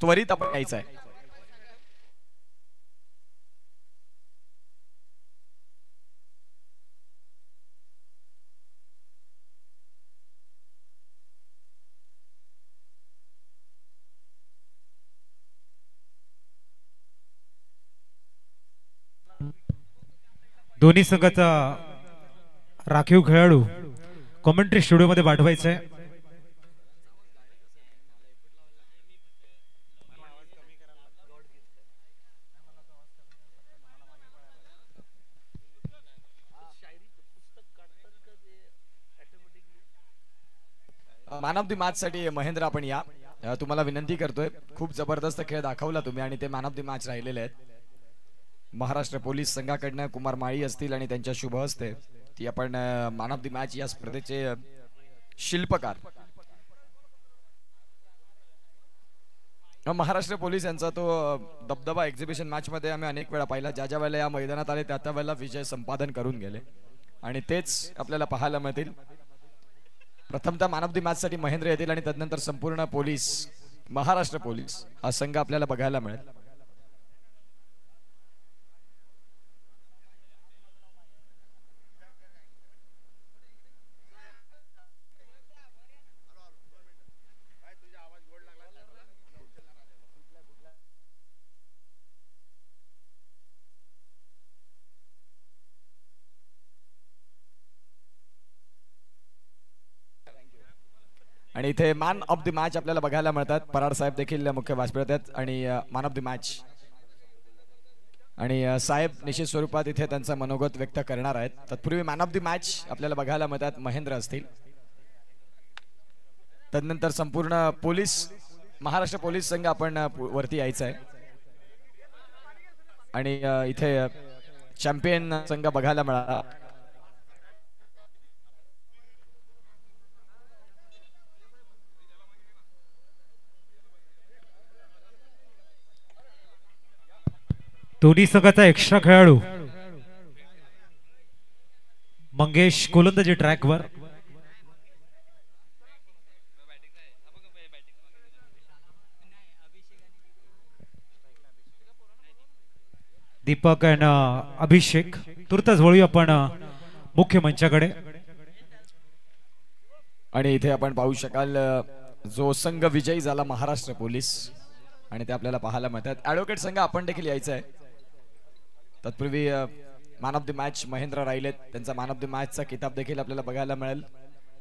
त्वरित आपण यायचं आहे. दोन्ही संघाचा राखीव खेळाडू कॉमेंट्री स्टुडिओ मध्ये पाठवायचा आहे. मॅन ऑफ द मॅच साठी महेंद्र आपण या. तुम्हाला विनंती करतोय, खूप जबरदस्त खेळ दाखवला तुम्ही आणि ते मॅन ऑफ द मॅच राहिलेले आहेत. महाराष्ट्र पोलीस संघाकडनं कुमार माळी असतील आणि त्यांच्या शुभ हस्ते ती आपण मॅन ऑफ द मॅच या स्पर्धेचे शिल्पकार. महाराष्ट्र पोलीस यांचा तो दबदबा एक्झिबिशन मॅच मध्ये आम्ही अनेक वेळा पाहिला. ज्या ज्या वेळेला या मैदानात आले त्या त्या वेळेला विजय संपादन करून गेले आणि तेच आपल्याला पाहायला मिळतील. प्रथमतः मॅन ऑफ द मॅच साठी महेंद्र येतील आणि त्यानंतर संपूर्ण पोलीस, महाराष्ट्र पोलीस हा संघ आपल्याला बघायला मिळेल. आणि इथे मॅन ऑफ द मॅच आपल्याला बघायला मिळतात. पराड साहेब देखील मुख्य व्यासपीठावर आहेत आणि मॅन ऑफ द मॅच आणि साहेब निश्चित स्वरूपात इथे त्यांचं मनोगत व्यक्त करणार आहेत. तत्पूर्वी मॅन ऑफ द मॅच आपल्याला बघायला मिळतात महेंद्र असतील. तदनंतर संपूर्ण पोलीस, महाराष्ट्र पोलीस संघ आपण वरती यायचं आहे आणि इथे चॅम्पियन संघ बघायला मिळाला. दोन्ही संघाचा एक्स्ट्रा खेळाडू मंगेश गोलंदाजी ट्रॅकवर. दीपक आणि अभिषेक. तुर्तच वळूया आपण मुख्य मंचाकडे. आणि इथे आपण पाहू शकाल जो संघ विजयी झाला महाराष्ट्र पोलीस आणि ते आपल्याला पाहायला मिळतात. ॲडव्होकेट संघ आपण देखील यायचं आहे. तत्पूर्वी man of the match Mahendra राहिलेत, त्यांचा मॅन ऑफ द मॅचचा किताब देखील आपल्याला बघायला मिळेल.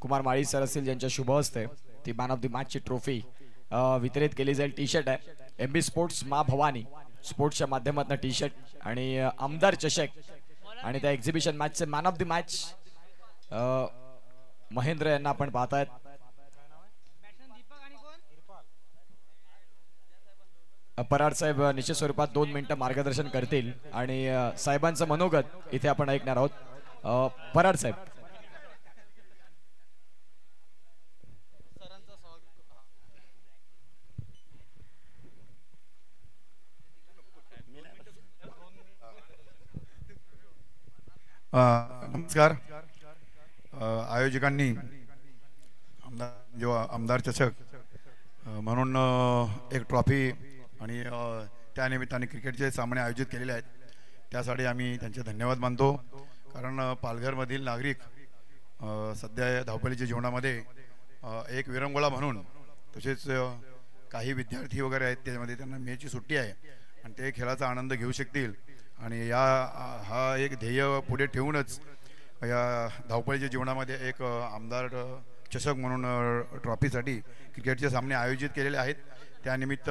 कुमार माळी सर असतील ज्यांच्या शुभ हस्ते ती मॅन ऑफ द मॅचची ट्रॉफी वितरित केली जाईल. टी शर्ट आहे एमबी स्पोर्ट्स मा भवानी स्पोर्ट्सच्या माध्यमातून टी शर्ट आणि आमदार चषक आणि त्या एक्झिबिशन मॅचचे man of the match Mahendra यांना आपण पाहतायत. पराड साहेब निश्चित स्वरूपात 2 मिनिटं मार्गदर्शन करतील आणि साहेबांचं मनोगत इथे आपण ऐकणार आहोत. पराड साहेब. नमस्कार. आयोजकांनी आमदार चषक म्हणून एक ट्रॉफी आणि त्यानिमित्ताने क्रिकेटचे सामने आयोजित केलेले आहेत, त्यासाठी आम्ही त्यांचे धन्यवाद मानतो. कारण पालघरमधील नागरिक सध्या धावपळीच्या जीवनामध्ये एक विरंगुळा म्हणून, तसेच काही विद्यार्थी वगैरे आहेत त्यामध्ये त्यांना मेची सुट्टी आहे आणि ते खेळाचा आनंद घेऊ शकतील आणि हा एक ध्येय पुढे ठेवूनच या धावपळीच्या जीवनामध्ये एक आमदार चषक म्हणून ट्रॉफीसाठी क्रिकेटचे सामने आयोजित केलेले आहेत. त्यानिमित्त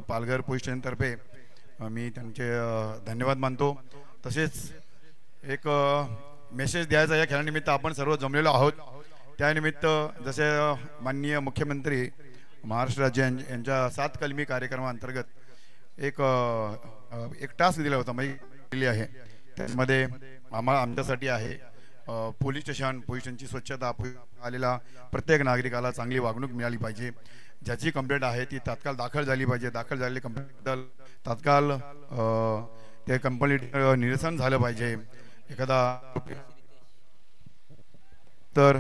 पालघर पोलीस स्टेशनतर्फे मी त्यांचे धन्यवाद मानतो. तसेच एक मेसेज द्यायचा या खेळानिमित्त आपण सर्व जमलेलो आहोत. त्यानिमित्त जसे माननीय मुख्यमंत्री महाराष्ट्र राज्य यांच्या 7 कलमी कार्यक्रमाअंतर्गत एक टास्क दिला होता, माहिती दिली आहे. त्यामध्ये आमच्यासाठी आहे पोलीस स्टेशनची स्वच्छता, आलेला प्रत्येक नागरिकाला चांगली वागणूक मिळाली पाहिजे. ज्याची कंप्लेंट आहे ती तात्काळ दाखल झाली पाहिजे. दाखल झालेली कंप्लेंट तात्काळ ते कंप्लेंट निरसन झालं पाहिजे. एखादा तर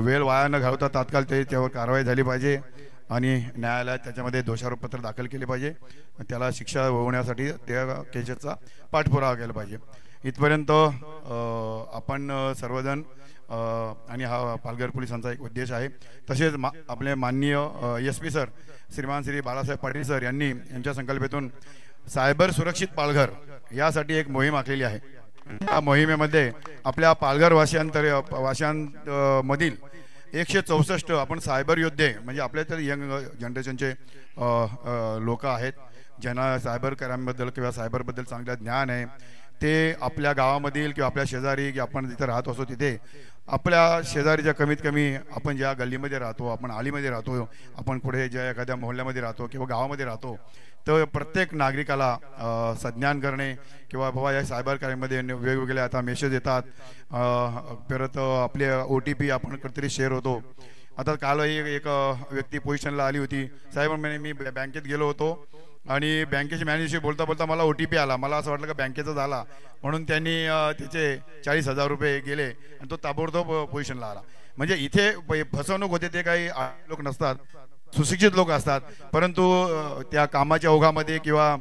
वेळ वाया न घालवता तात्काळ त्यावर कारवाई झाली पाहिजे आणि न्यायालयात त्याच्यामध्ये दोषारोपपत्र दाखल केले पाहिजे, त्याला शिक्षा होण्यासाठी त्या केसेसचा पाठपुरावा केला पाहिजे. इथपर्यंत आपण सर्वजण आणि हा पालघर पोलिसांचा एक उद्देश आहे. तसेच आपले माननीय SP सर श्रीमान श्री बाळासाहेब पाटील सर यांनी यांच्या संकल्पनेतून सायबर सुरक्षित पालघर यासाठी एक मोहीम आखलेली आहे. या मोहिमेमध्ये आपल्या पालघर वासियांमधील 164 आपण सायबर योद्धे म्हणजे आपल्या तर यंग जनरेशनचे लोक आहेत ज्यांना सायबर क्राईमबद्दल किंवा सायबरबद्दल चांगलं ज्ञान आहे. ते आपल्या गावामधील किंवा आपल्या शेजारी किंवा आपण जिथे राहत असतो तिथे आपल्या शेजारीच्या कमीत कमी आपण ज्या गल्लीमध्ये राहतो, आपण आलीमध्ये राहतो, आपण कुठे ज्या एखाद्या मोहल्ल्यामध्ये राहतो किंवा गावामध्ये राहतो, तर प्रत्येक नागरिकाला संज्ञान करणे किंवा बाबा या सायबर क्राईममध्ये वेगवेगळे आता मेसेज येतात, परत आपले OTP आपण कुठेतरी शेअर होतो. आता काल एक व्यक्ती पोझिशनला आली होती, साहेब म्हणे मी बँकेत गेलो होतो आणि बँकेच्या मॅनेजरशी बोलता बोलता मला OTP आला, मला असं वाटलं का बँकेचा झाला म्हणून त्यांनी त्याचे 40,000 रुपये गेले आणि तो ताबडतोब पोझिशनला आला. म्हणजे इथे फसवणूक होते ते काही लोक नसतात, सुशिक्षित लोक असतात, परंतु त्या कामाच्या ओघामध्ये किंवा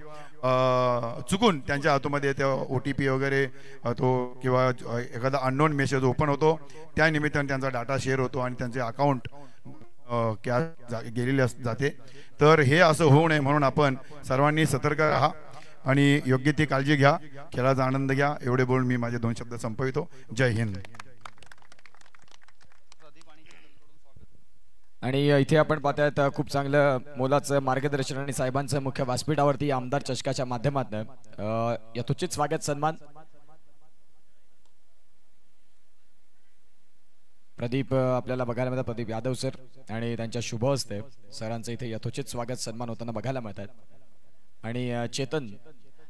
चुकून त्यांच्या हातूमध्ये त्या OTP वगैरे तो किंवा एखादा अननोन मेसेज ओपन होतो, त्या निमित्ताने त्यांचा डाटा शेअर होतो आणि त्यांचे अकाउंट गेलेले जाते. तर हे असं होऊ नये म्हणून आपण सर्वांनी सतर्क राहा आणि योग्य ती काळजी घ्या, खेळाचा आनंद घ्या. एवढे बोलून मी माझे 2 शब्द संपवितो. जय हिंद. आणि इथे आपण पाहतायत खूप चांगलं मोलाचं मार्गदर्शन आणि साहेबांचं मुख्य व्यासपीठावरती आमदार चषकाच्या माध्यमातून यथोचित स्वागत सन्मान. प्रदीप आपल्याला बघायला मिळतात, प्रदीप यादव सर आणि त्यांच्या शुभ हस्ते सरांचं इथे यथोचित स्वागत सन्मान होताना बघायला मिळतात. आणि चेतन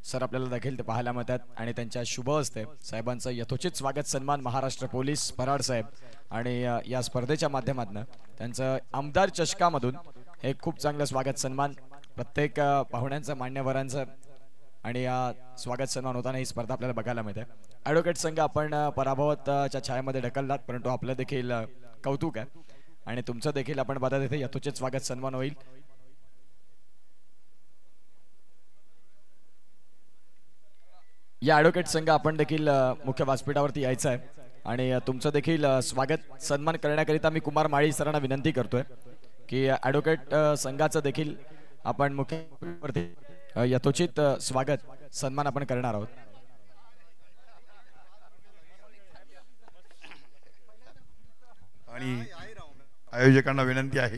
सर आपल्याला देखील ते पाहायला मिळतात आणि त्यांच्या शुभ हस्ते साहेबांचं यथोचित स्वागत सन्मान महाराष्ट्र पोलीस पराड साहेब आणि या स्पर्धेच्या माध्यमातून त्यांचं आमदार चषकामधून हे खूप चांगलं स्वागत सन्मान प्रत्येक पाहुण्यांचं मान्यवरांचं आणि या स्वागत सन्मान होताना ही स्पर्धा आपल्याला बघायला मिळते. ॲडव्होकेट संघ आपण पराभवाच्या छायामध्ये ढकललात, परंतु आपलं देखील कौतुक आहे आणि तुमचं देखील आपण बघा तिथे यथोचित स्वागत सन्मान होईल. या ॲडव्होकेट संघ आपण देखील मुख्य व्यासपीठावरती यायचं आहे आणि तुमचं देखील स्वागत सन्मान करण्याकरिता मी कुमार माळी सरांना विनंती करतोय की ॲडव्होकेट संघाचं देखील आपण मुख्य यथोचित स्वागत सन्मान आपण करणार आहोत. आणि आयोजकांना विनंती आहे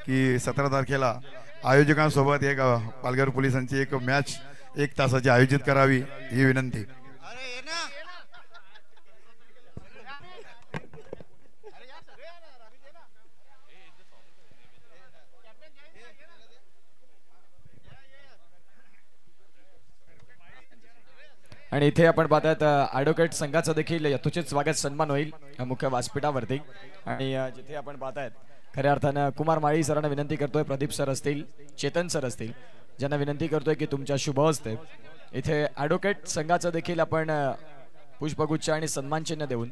की 17 तारखेला आयोजकांसोबत एक पालघर पोलिसांची एक मॅच 1 तासाची आयोजित करावी ही विनंती. आणि इथे आपण पाहतात ॲडव्होकेट संघाचं देखील यथोचित स्वागत सन्मान होईल मुख्य व्यासपीठावरती. आणि जिथे आपण पाहतायत खऱ्या अर्थानं कुमार माळी सरांना विनंती करतोय, प्रदीप सर असतील, चेतन सर असतील, ज्यांना विनंती करतोय की तुमच्या शुभ हस्ते इथे ॲडव्होकेट संघाचं देखील आपण पुष्पगुच्छ आणि सन्मान चिन्ह देऊन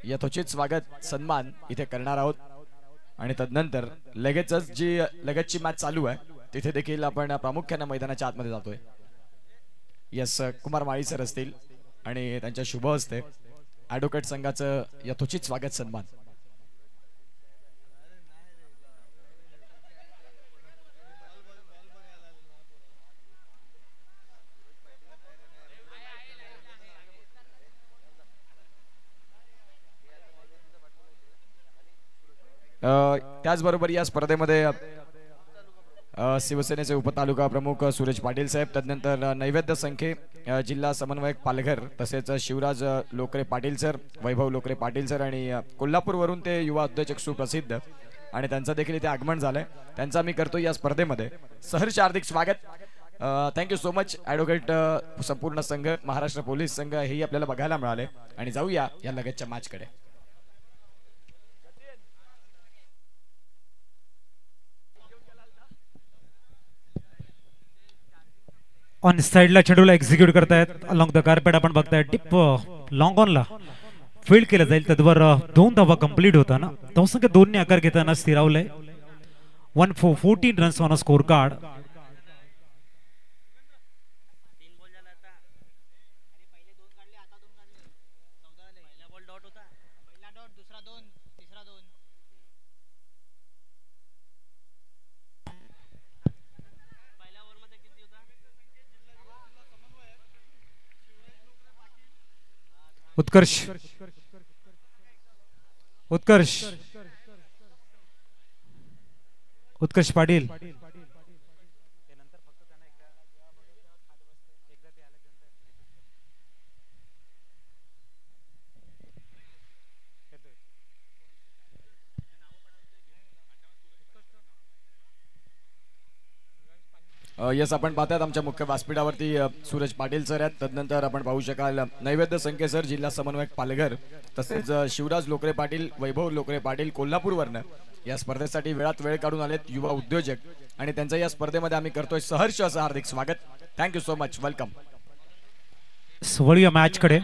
यथोचित स्वागत सन्मान इथे करणार आहोत. आणि तदनंतर लगेचची मॅच चालू आहे तिथे देखील आपण प्रामुख्याने मैदानाच्या आतमध्ये जातोय. यस, कुमार माळी सर असतील आणि त्यांच्या शुभ हस्ते ॲडव्होकेट संघाचं यथोचित स्वागत सन्मान. त्याचबरोबर या स्पर्धेमध्ये शिवसेनेचे उपतालुका प्रमुख सुरेश पाटील साहेब, तदनंतर नैवेद्य संख्ये जिल्हा समन्वयक पालघर, तसेच शिवराज लोकरे पाटील सर, वैभव लोकरे पाटील सर आणि कोल्हापूरवरून ते युवा उद्योजक सुप्रसिद्ध आणि त्यांचं देखील इथे आगमन झालंय. त्यांचा मी करतो या स्पर्धेमध्ये सहर्ष हार्दिक स्वागत. Thank you so much advocate. संपूर्ण संघ महाराष्ट्र पोलीस संघ हेही आपल्याला बघायला मिळाले. आणि जाऊया या लगेचच्या मॅचकडे. ऑन साइडला चेंडूला एक्झिक्यूट करतायत अलॉंग द कार्पेट. आपण बघताय टिप लॉंग ऑनला फील्ड केलं जाईल, त्यावर 2 धावा कंप्लीट होताना धावसंख्या 2 ने आकार घेताना स्थिरावलंय. 14 runs on a scorecard. Utkarsh Utkarsh Utkarsh Patil yes आपण पाहतात आमच्या मुख्य व्यासपीठावरती सूरज पाटील सर आहेत. तदनंतर आपण पाहू शकाल नैवेद्य संके सर जिल्हा समन्वयक पालघर, तसेच शिवराज लोकरे पाटील, वैभव लोकरे पाटील कोल्हापूरवरनं या स्पर्धेसाठी वेळात वेळ काढून आलेत युवा उद्योजक आणि त्यांचं या स्पर्धेमध्ये आम्ही करतोय सहर्ष असं हार्दिक स्वागत. Thank you so much, welcome. वळूया मॅच कडे.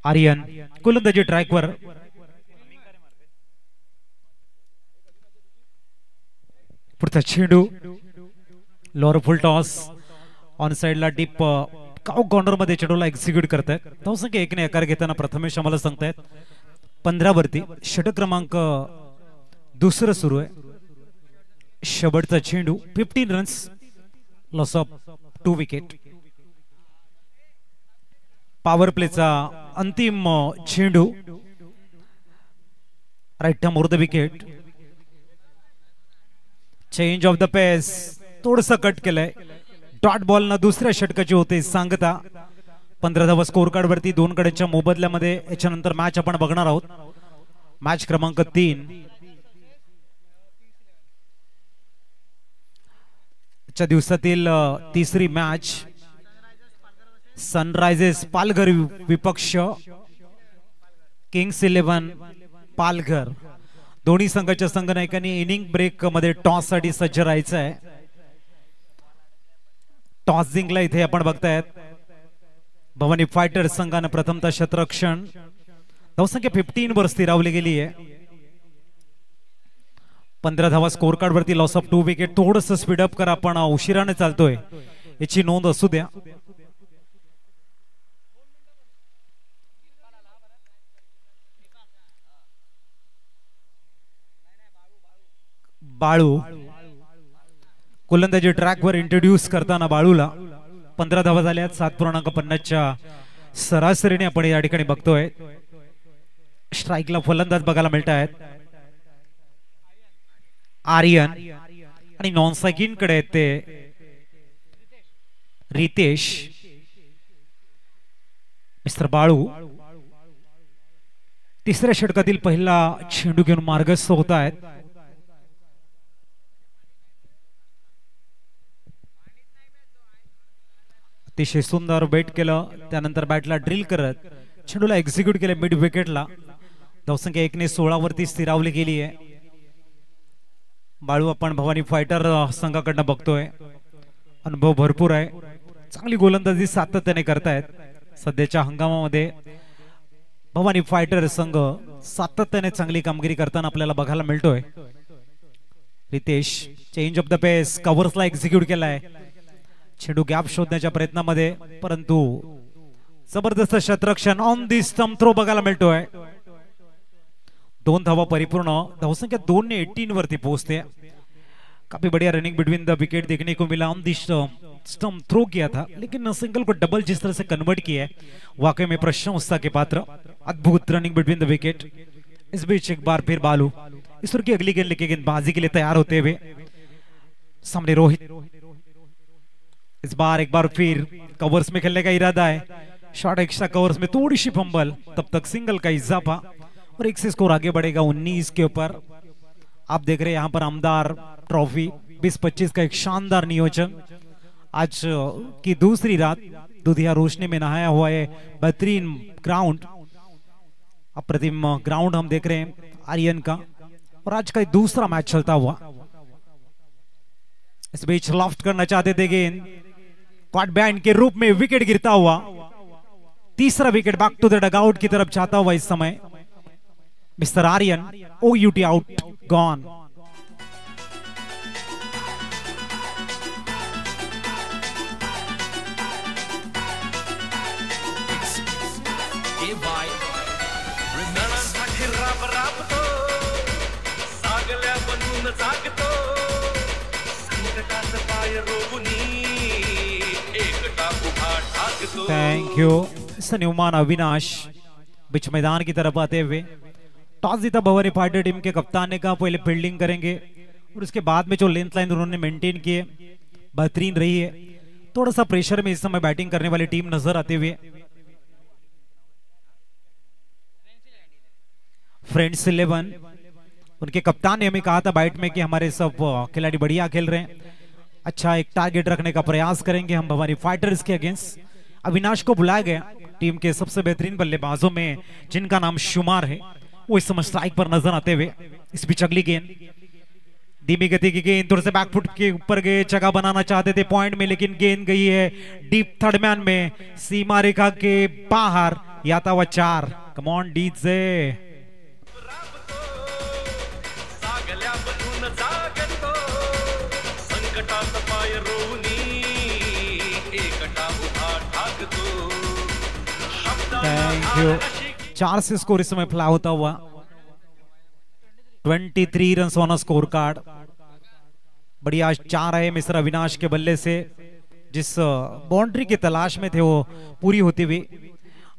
आर्यन गोलंदाजी ट्रॅकवर पुढचा चेंडू लोअर फुल टॉस ऑन साइडला डीप काउ कॉर्नर मध्ये चेंडूला एक्झिक्यूट करतायत. धावसंख्या 1 ने आकार घेताना प्रथमेश आम्हाला सांगतायत 15 वरती षटक क्रमांक दुसरं सुरू आहे. शेवटचा चेंडू 15 runs, loss of 2 wicket. Power प्लेचा अंतिम चेंडू right term over the wicket. Change of the pace थोडस कट केलंय. डॉट बॉल ना दुसऱ्या षटकाची होते सांगता. 15 धावा स्कोर कार्ड वरती 2 गड्यांच्या मोबदल्यामध्ये याच्यानंतर मॅच आपण बघणार आहोत. मॅच क्रमांक 3 च्या दिवसातील तिसरी मॅच. सनरायझर्स पालघर विपक्ष किंग्स 11 पालघर. दोन्ही संघाच्या संघनायकांनी इनिंग ब्रेक मध्ये टॉस साठी सज्ज राहायचं आहे. टॉस जिंकला इथे आपण बघतायत. भवानी फायटर्स संघाने प्रथमतः क्षेत्ररक्षण. धावसंख्या 15 वर स्थिरावली गेली आहे. 15 धावा स्कोर कार्ड वरती लॉस ऑफ 2 विकेट. थोडस स्पीडअप करा, आपण उशिराने चालतोय याची नोंद असू द्या. बाळू गोलंदाजी ट्रॅकवर इंट्रोड्यूस करताना बाळूला 15 धावा झाल्यात. 7.50च्या सरासरीने आपण या ठिकाणी बघतोय. स्ट्राईकला फलंदाज बघायला मिळत आहेत. आर्यन आणि नॉन स्ट्रायकिंग कडे ते रितेश. मिस्टर बाळू तिसऱ्या षटकातील पहिला चेंडू घेऊन मार्गस्थ होत आहेत. अतिशय सुंदर बेट केलं, त्यानंतर बॅटला ड्रिल करत चेंडूला एक्झिक्यूट केले मिड विकेटला. धावसंख्या 1 ने 16 वरती स्थिरावली गेली आहे. बाळू आपण भवानी फायटर संघाकडनं बघतोय. अनुभव भरपूर आहे. चांगली गोलंदाजी सातत्याने करतायत. सध्याच्या हंगामामध्ये भवानी फायटर संघ सातत्याने चांगली कामगिरी करताना आपल्याला बघायला मिळतोय. Ritesh change of the pace कव्हर्सला एक्झिक्यूट केलाय. चेंडू गॅप शोधण्याच्या प्रयत्नामध्ये, परंतु जबरदस्त क्षेत्ररक्षण ऑन दी स्टंप थ्रो बघायला मिळतोय. 2 धावा परिपूर्ण. धावसंख्या 2 ने 18 वरती पोहोचते. काफी बढ़िया रनिंग बिटवीन द विकेट देखने को मिला. ऑन दी स्टंप थ्रो किया था, लेकिन सिंगल को डबल जिस तरह से कन्वर्ट किया है, वाकई में प्रशंसा के पात्र. अद्भुत running between the wicket. Is beach एक बार फिर बालू इस की अगली गेंद लेके गेंदबाजी के लिए तैयार होते हुए. सामने रोहित. इस बार एक बार फिर कवर्स में खेलने का इरादा है. शॉट एक्स्ट्रा कवर्स में थोड़ी सी फंबल, तब तक सिंगल का इजाफा और 1 से स्कोर आगे बढ़ेगा 19 के ऊपर. आप देख रहे हैं यहाँ पर आमदार ट्रॉफी 20-25 का एक शानदार नियोजन. आज की दूसरी रात दुधिया रोशनी में नहाया हुआ है. बेहतरीन ग्राउंड, अप्रतिम ग्राउंड हम देख रहे हैं आर्यन का. और आज का दूसरा मैच चलता हुआ. इस बीच लॉफ्ट करना चाहते थे गेंद, कॉट बैंड के रूप में विकेट गिरता हुआ. तीसरा wicket back to the dugout की तरफ जाता हुआ इस समय. Mr. Aryan, OUT out, gone. Thank you. सन्युमान अविनाश बीच मैदान की तरफ आते हुए टॉस जीता भवानी फाइटर टीम के कप्तान ने कहा पहले फील्डिंग करेंगे और उसके बाद में जो लेंथ लाइन उन्होंने मेंटेन किए बेहतरीन रही है। थोड़ा सा प्रेशर में इस समय बैटिंग करने वाली टीम नजर आते हुए फ्रेंड्स 11 उनके कप्तान ने हमें कहा था बैट में कि हमारे सब खिलाड़ी बढ़िया खेल रहे हैं, अच्छा एक टारगेट रखने का प्रयास करेंगे हम भवानी फाइटर्स के अगेंस्ट। अविनाश को बुलाया गया टीम के सबसे बेहतरीन बल्लेबाजों में जिनका नाम शुमार है, वो इस समय स्ट्राइक पर नजर आते हुए। इस बीच अगली गेंद धीमी गति की गेंद थोड़े से बैकफुट के ऊपर गए, जगह बनाना चाहते थे पॉइंट में, लेकिन गेंद गई है डीप थर्ड मैन में सीमा रेखा के बाहर। याता हुआ 4। Come on DJ. Thank you. 4 से स्कोर इस समय फ्ला होता हुआ 23 रन ऑन स्कोर कार्ड। बढ़िया 4 है मिस्टर अविनाश के बल्ले से, जिस बाउंड्री की तलाश में थे वो पूरी होती हुई।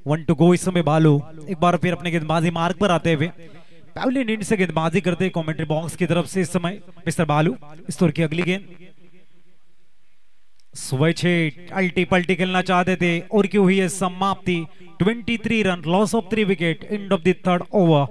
1 टू गो। इस समय बालू एक बार फिर अपने गेंदबाजी मार्ग पर आते हुए पहले इनिंग से गेंदबाजी करते कमेंट्री बॉक्स की तरफ से इस समय मिस्टर बालू। इस तौर की अगली गेंद स्विच अल्टी पल्टी खेलना चाहते थे और क्यों हुई है समाप्ति। 23 run, loss of 3 wicket, end of the third over.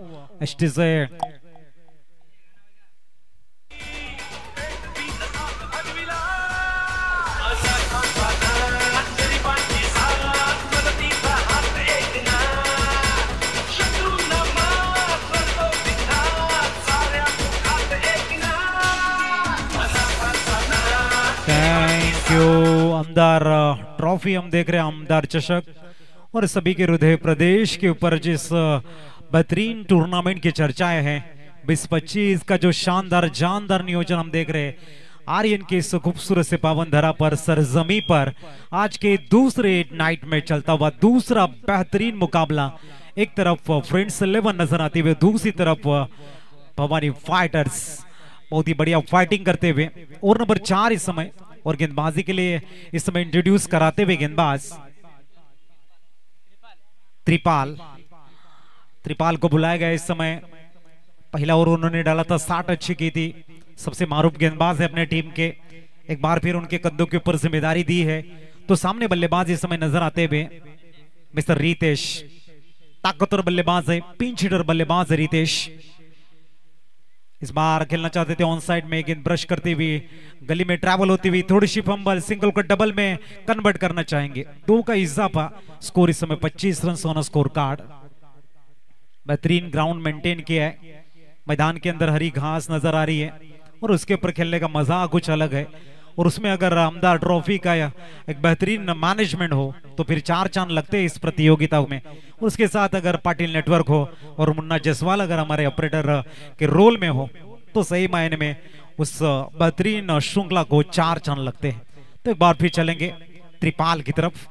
Thank you. आमदार ट्रॉफी हम देख रहे हैं, आमदार चषक, और सभी के हृदय प्रदेश के ऊपर जिस बेहतरीन टूर्नामेंट की चर्चाएं हैं 2025 का जो शानदार जानदार नियोजन हम देख रहे हैं आर्यन के इस खूबसूरत से पावन धरा पर सरजमी पर आज के दूसरे नाइट में चलता हुआ दूसरा बेहतरीन मुकाबला। एक तरफ फ्रेंड्स 11 नजर आती हुए, दूसरी तरफ भवानी फाइटर्स बहुत ही बढ़िया फाइटिंग करते हुए। और नंबर 4 इस समय, और गेंदबाजी के लिए इस समय इंट्रोड्यूस कराते हुए गेंदबाज त्रिपाल को बुलाया गया। इस समय पहला ओवर उन्होंने डाला था, 60 अच्छी की थी, सबसे मारूफ गेंदबाज है अपने टीम के। एक बार फिर उनके कंधों के ऊपर जिम्मेदारी दी है। तो सामने बल्लेबाज इस समय नजर आते हुए मिस्टर रितेश, ताकतवर बल्लेबाज है, पिंच हिटर बल्लेबाज है रितेश। इस बार खेलना चाहते थे ऑन साइड में, गेंद ब्रश करती हुई गली में ट्रैवल होती हुई, थोड़ी सी फंबल, सिंगल को डबल में कन्वर्ट करना चाहेंगे। 2 का इजाफा। स्कोर इस समय 25 रन ऑन स्कोर कार्ड। बेहतरीन ग्राउंड मेंटेन किया है, मैदान के अंदर हरी घास नजर आ रही है और उसके ऊपर खेलने का मजा कुछ अलग है। और उसमें अगर आमदार ट्रॉफी का एक बेहतरीन मैनेजमेंट हो तो फिर 4 चांद लगते हैं इस प्रतियोगिता में। उसके साथ अगर पाटिल नेटवर्क हो और मुन्ना जसवाल अगर हमारे ऑपरेटर के रोल में हो तो सही मायने में उस बेहतरीन श्रृंखला को 4 चांद लगते हैं। तो एक बार फिर चलेंगे त्रिपाल की तरफ।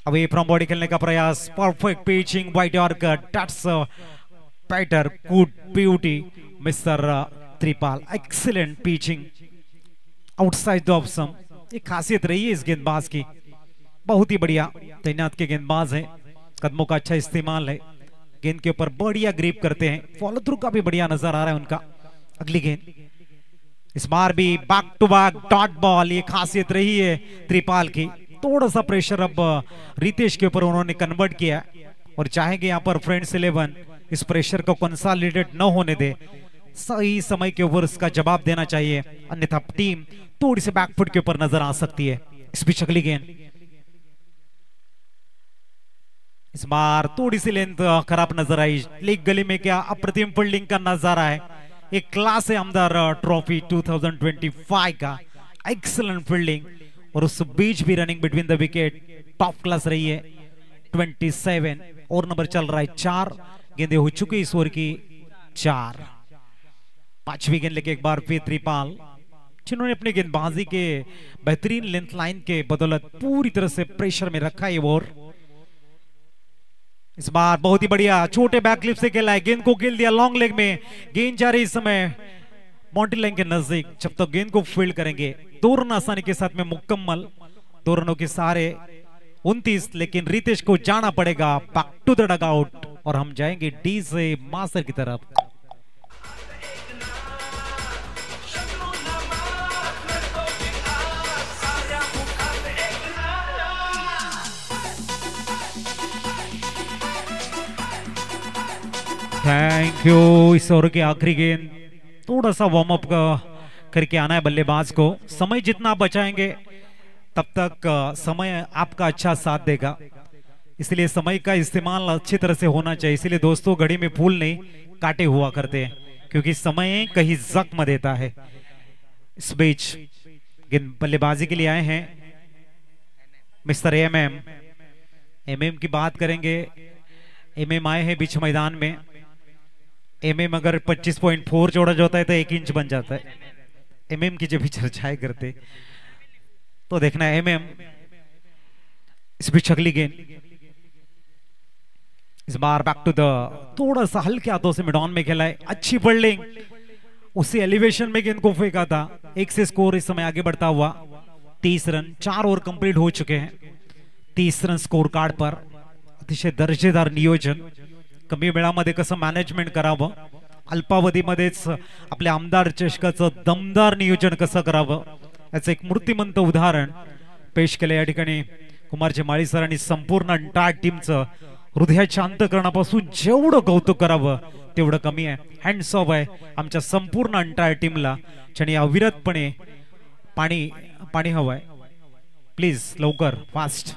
अवे फ्रॉम बॉडी खेलने का प्रयास, perfect pitching, wide yorker, that's batter, good beauty mister Tripal, excellent pitching outside the off सम। एक खासियत रही है इस गेंदबाज की, बहुत ही बढ़िया तैनात के गेंदबाज हैं, कदमों का अच्छा इस्तेमाल है, गेंद के ऊपर बढ़िया ग्रिप करते हैं, फॉलो थ्रू का भी बढ़िया नजर आ रहा है उनका। अगली गेंद इस बार भी back to back dot ball, ये खासियत रही है त्रिपाल की। थोड़ा सा प्रेशर अब रितेश के ऊपर उन्होंने कन्वर्ट किया और चाहेंगे यहाँ पर फ्रेंड्स 11 इस प्रेशर को कंसोलिडेट न होने दे, सही समय के ऊपर इसका जवाब देना चाहिए, अन्यथा टीम थोड़ी सी बैकफुट के ऊपर नजर आ सकती है। इस बीच अगली गेंद इस बार थोड़ी सी लेंथ खराब नजर आई, लीग गली में क्या अप्रतिम फील्डिंग का नजारा है। एक क्लास है आमदार ट्रॉफी 2025 का, एक्सीलेंट फील्डिंग और उस बीच भी running between the wicket top class रही है। 27 और नंबर चल रहा है 4। गेंदे हो चुकी इस ओवर की 4। 5वीं गेंद लेके एक बार फिर त्रिपाल, जिन्होंने अपनी गेंदबाजी के बेहतरीन लेंथ लाइन के बदौलत पूरी तरह से प्रेशर में रखा है ओवर। इस बार बहुत ही बढ़िया छोटे बैक क्लिप से खेला है, गेंद को खेल दिया लॉन्ग लेग में। गेंद जा रही इस समय बाउंड्री लाइन के नजदीक, जब तक तो गेंद को फील्ड करेंगे 2 रन आसानी के साथ में मुकम्मल। 2 रनों के सारे 29, लेकिन रितेश को जाना पड़ेगा बैक टू द डगआउट और हम जाएंगे डी से मास्टर की तरफ। Thank you. इस ओवर की आखिरी गेंद, थोड़ा सा वार्म अप करके आना है बल्लेबाज को। समय जितना बचाएंगे तब तक समय आपका अच्छा साथ देगा, इसलिए समय का इस्तेमाल अच्छी तरह से होना चाहिए। इसलिए दोस्तों घड़ी में फूल नहीं काटे हुआ करते हैं, क्योंकि समय कहीं जख्म देता है। इस बीच गेंद बल्लेबाजी के लिए आए हैं मिस्टर एमएम की बात करेंगे। एमएम आए हैं बीच मैदान में। एमएम अगर 25.4 जोड़ा जाता है तो 1 इंच बन जाता है। एमएम की जब भी चर्चाएं करते तो देखना है एमएम। इस बीच अगली गेंद, इस बार बैक टू द, थोड़ा सा हल्के हाथों से मिडॉन में खेला है, अच्छी बॉलिंग, उसी एलिवेशन में गेंद को फेंका था। 1 से स्कोर इस समय आगे बढ़ता हुआ 30 रन। 4 ओवर कंप्लीट हो चुके हैं। 30 रन स्कोर कार्ड पर। अतिशय दर्जेदार नियोजन, कमी वेळामध्ये कसं मॅनेजमेंट करावं, अल्पावधीमध्येच आपल्या आमदार चषकाचं दमदार नियोजन कसं करावं, याचं एक मूर्तिमंत उदाहरण पेश केलं या ठिकाणी कुमारजी माळी सरांनी। संपूर्ण अंटाळ टीमचं हृदयाच्या अंतःकरणापासून जेवढं कौतुक करावं तेवढं कमी आहे। हँड्स ऑफ आहे आमच्या संपूर्ण अंटाळ टीमला, ज्यांनी अविरतपणे पाणी हवंय। प्लीज लवकर, फास्ट।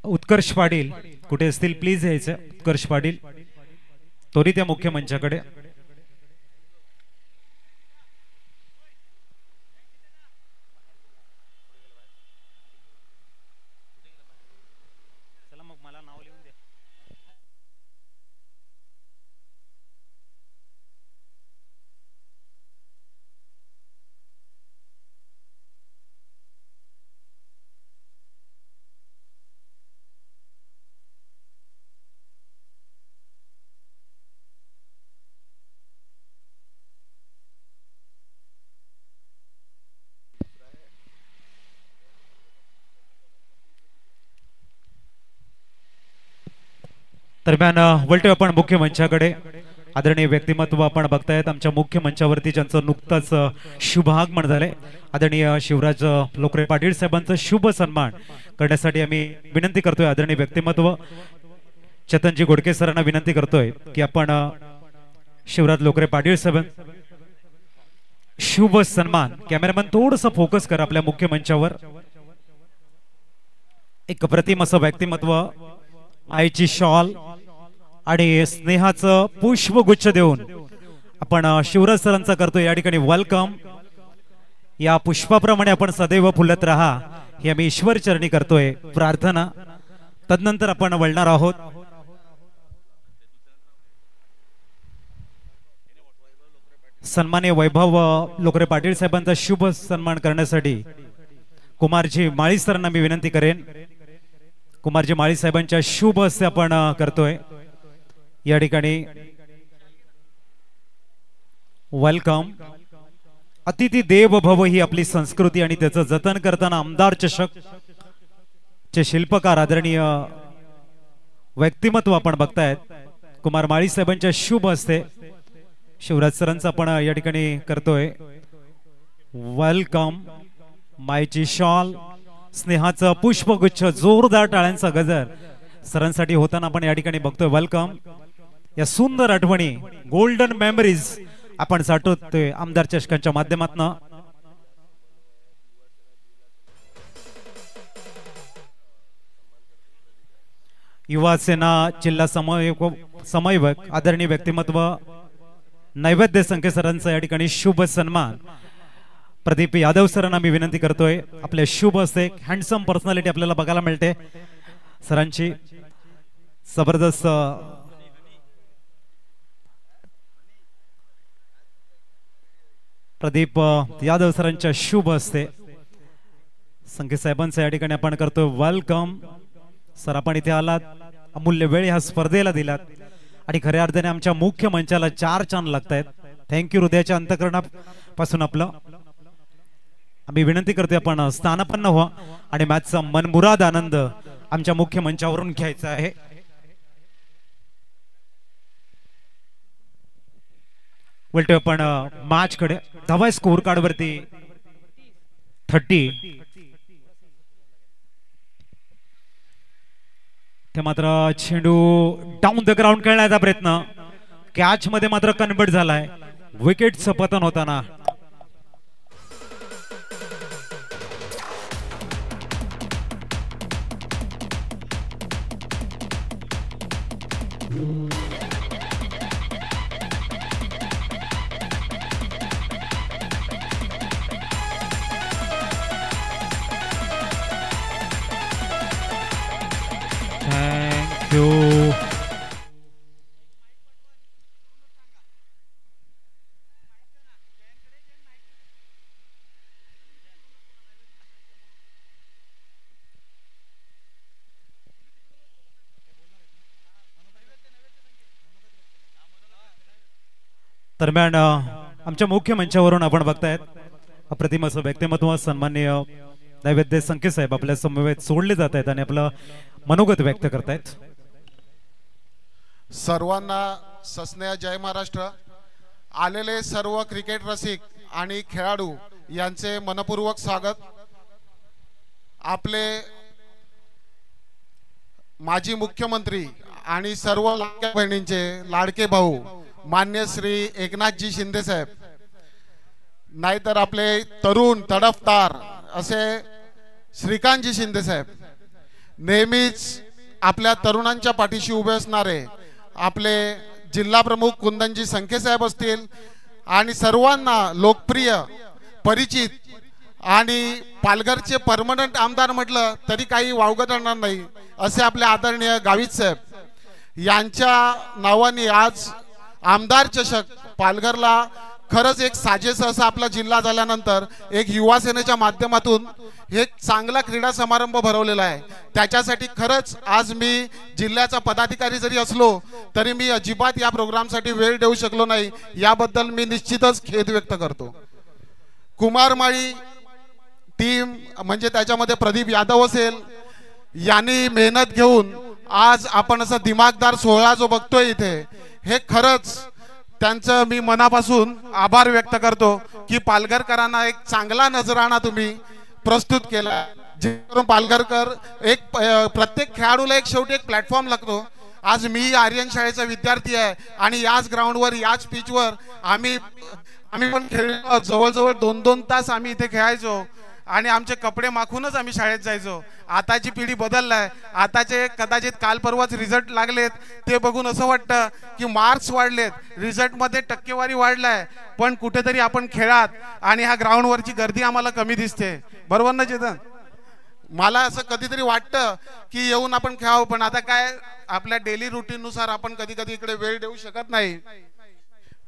उत्कर्ष पाटील कुठे असतील प्लीज यायचं। उत्कर्ष पाटील त्वरित या मुख्य मंचाकडे। दरम्यान वळतोय आपण मुख्य मंचाकडे। आदरणीय व्यक्तिमत्व आपण बघतायत आमच्या मुख्य मंचावरती, ज्यांचं नुकताच शुभागमन झालंय। आदरणीय शिवराज लोकरे पाटील साहेबांचा शुभ सन्मान करण्यासाठी आम्ही विनंती करतोय आदरणीय व्यक्तिमत्व चेतनजी गोडके सरांना विनंती करतोय की आपण शिवराज लोकरे पाटील साहेब शुभ सन्मान। कॅमेरामॅन थोडंसं फोकस कर आपल्या मुख्य मंचावर। एक प्रतिम असं व्यक्तिमत्व, आईची शॉल आणि स्नेहाचं पुष्पगुच्छ देऊन आपण शिवराज सरांचा करतोय या ठिकाणी वेलकम। या पुष्पाप्रमाणे आपण सदैव फुलत राहा ही आम्ही ईश्वर चरणी करतोय प्रार्थना। तदनंतर आपण वळणार आहोत सन्मान्य वैभव लोकरे पाटील साहेबांचा शुभ सन्मान करण्यासाठी कुमारजी माळी सरांना मी विनंती करेन। कुमारजी माळी साहेबांच्या शुभ हस्ते आपण करतोय या ठिकाणी वेलकम। अतिथी देव भव ही आपली संस्कृती आणि त्याचं जतन करताना आमदार चषक चे शिल्पकार आदरणीय व्यक्तिमत्व आपण बघतायत कुमार माळी साहेबांच्या शुभ हस्ते शिवराज सरांचा आपण या ठिकाणी करतोय वेलकम। मायची शॉल, स्नेहाचं पुष्पगुच्छ, जोरदार टाळ्यांचा गजर सरांसाठी होताना आपण या ठिकाणी बघतोय वेलकम। या सुंदर आठवणी गोल्डन मेमरीज आपण साठवतोय आमदार चषकांच्या माध्यमातून. युवा सेना जिल्हा समन्वयक आदरणीय व्यक्तिमत्व नैवेद्य संखे सरांचा या ठिकाणी शुभ सन्मान. प्रदीप यादव सरांना मी विनंती करतोय, आपले शुभ असे हँडसम पर्सनॅलिटी आपल्याला बघायला मिळते. सरांची जबरदस्त प्रदीप यादव सरांच्या शुभ असते. संखे साहेबांचं या ठिकाणी आपण करतोय वेलकम. सर आपण इथे आलात, अमूल्य वेळ ह्या स्पर्धेला दिलात आणि खऱ्या अर्थाने आमच्या मुख्य मंचाला 4 चांद लागतायत. थँक्यू हृदयाच्या अंतःकरणापासून आपलं आम्ही विनंती करतोय आपण स्थानापन्न व्हा आणि मॅचचा मनमुराद आनंद आमच्या मुख्य मंचावरून घ्यायचा आहे. वळतोय आपण मॅच कडे. धावा स्कोर कार्ड वरती 30. ते मात्र चेंडू डाऊन द ग्राउंड खेळण्याचा प्रयत्न कॅच मध्ये मात्र कन्वर्ट झालाय. विकेटचं पतन होताना दरम्यान आमच्या मुख्य मंचावरून आपण बघतायत अप्रतिम असं व्यक्तिमत्व सन्माननीय नैवेद्य संखे साहेब आपल्या समवेत सोडले जात आहेत आणि आपलं मनोगत व्यक्त करतायत. सर्वांना सस्नेह जय महाराष्ट्र. आलेले सर्व क्रिकेट रसिक आणि खेळाडू यांचे मनपूर्वक स्वागत. आपले माजी मुख्यमंत्री आणि सर्व लाडक्या बहिणींचे लाडके भाऊ मान्य श्री एकनाथजी शिंदे साहेब, नाहीतर आपले तरुण तडफदार असे श्रीकांतजी शिंदे साहेब, नेहमीच आपल्या तरुणांच्या पाठीशी उभे असणारे आपले जिल्हा प्रमुख कुंदनजी संखे साहेब असतील आणि सर्वांना लोकप्रिय परिचित आणि पालघरचे परमनंट आमदार म्हटलं तरी काही वावगं ठरणार नाही असे आपले आदरणीय गावित साहेब यांच्या नावाने आज आमदार चषक पालघरला खरंच एक साजेसं असा आपला जिल्हा झाल्यानंतर एक युवा सेनेच्या माध्यमातून एक चांगला क्रीडा समारंभ भरवलेला आहे. त्याच्यासाठी खरंच आज मी जिल्ह्याचा पदाधिकारी जरी असलो तरी मी अजिबात या प्रोग्रामसाठी वेळ देऊ शकलो नाही, याबद्दल मी निश्चितच खेद व्यक्त करतो. कुमारमाळी टीम म्हणजे त्याच्यामध्ये प्रदीप यादव असेल, यांनी मेहनत घेऊन आज आपण असा दिमागदार सोहळा जो बघतोय इथे, हे खरंच त्यांचं मी मनापासून आभार व्यक्त करतो की पालघरकरांना एक चांगला नजराणा तुम्ही प्रस्तुत केला, जेणेकरून पालघरकर एक प्रत्येक खेळाडूला एक शेवटी एक प्लॅटफॉर्म लागतो. आज मी आर्यन शाळेचा विद्यार्थी आहे आणि याच ग्राउंडवर याच पिचवर आम्ही पण खेळलो. जवळजवळ 2-2 तास आम्ही इथे खेळायचो आणि आमचे कपडे माखूनच आम्ही शाळेत जायचो. आताची पिढी बदललाय. आताचे कदाचित काल परवाच रिझल्ट लागलेत, ते बघून असं वाटतं की मार्क्स वाढलेत, रिझल्टमध्ये टक्केवारी वाढलाय, पण कुठेतरी आपण खेळात आणि ह्या ग्राउंडवरची गर्दी आम्हाला कमी दिसते. बरोबर ना चेतन? मला असं कधीतरी वाटतं की येऊन आपण खेळावं, पण आता काय आपल्या डेली रुटीन नुसार आपण कधी कधी इकडे वेळ देऊ शकत नाही.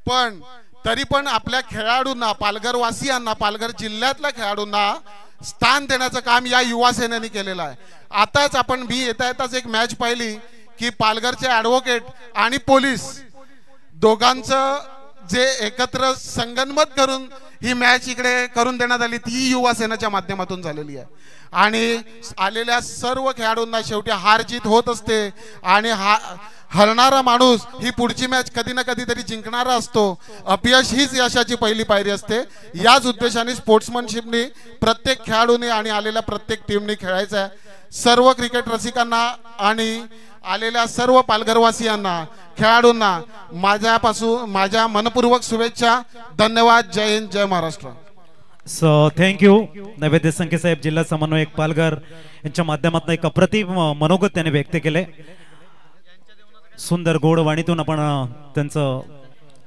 पण तरी पण आपल्या खेळाडूंना, पालघर वासियांना, पालघर जिल्ह्यातल्या खेळाडूंना स्थान देण्याचं काम या युवा सेनेने केलेलं आहे. आताच आपण मी येताच एक मॅच पाहिली की पालघरचे ॲडव्होकेट आणि पोलीस दोघांचं जे एकत्र संगनमत करून ही मॅच इकडे करून देण्यात आली, ती युवा सेनेच्या माध्यमातून झालेली आहे. आणि आलेल्या सर्व खेळाडूंना शेवटी हार जीत होत असते आणि हरणारा माणूस ही पुढची मॅच कधी ना कधी तरी जिंकणारा असतो. अपयश हीच यशाची पहिली पायरी असते. याच उद्देशाने स्पोर्ट्समनशिपने प्रत्येक खेळाडूने आणि आलेल्या प्रत्येक टीमने खेळायचं आहे. सर्व क्रिकेट रसिकांना आणि आलेल्या सर्व पालघरवासियांना खेळाडूंना माझ्या मनपूर्वक शुभेच्छा. धन्यवाद. जय हिंद, जय महाराष्ट्र. So thank you. नैवेद्य संख्ये साहेब, जिल्हा समन्वयक पालघर यांच्या माध्यमातून एक अप्रतिम मनोगत त्याने व्यक्त केले. सुंदर गोड वाणीतून आपण त्यांचं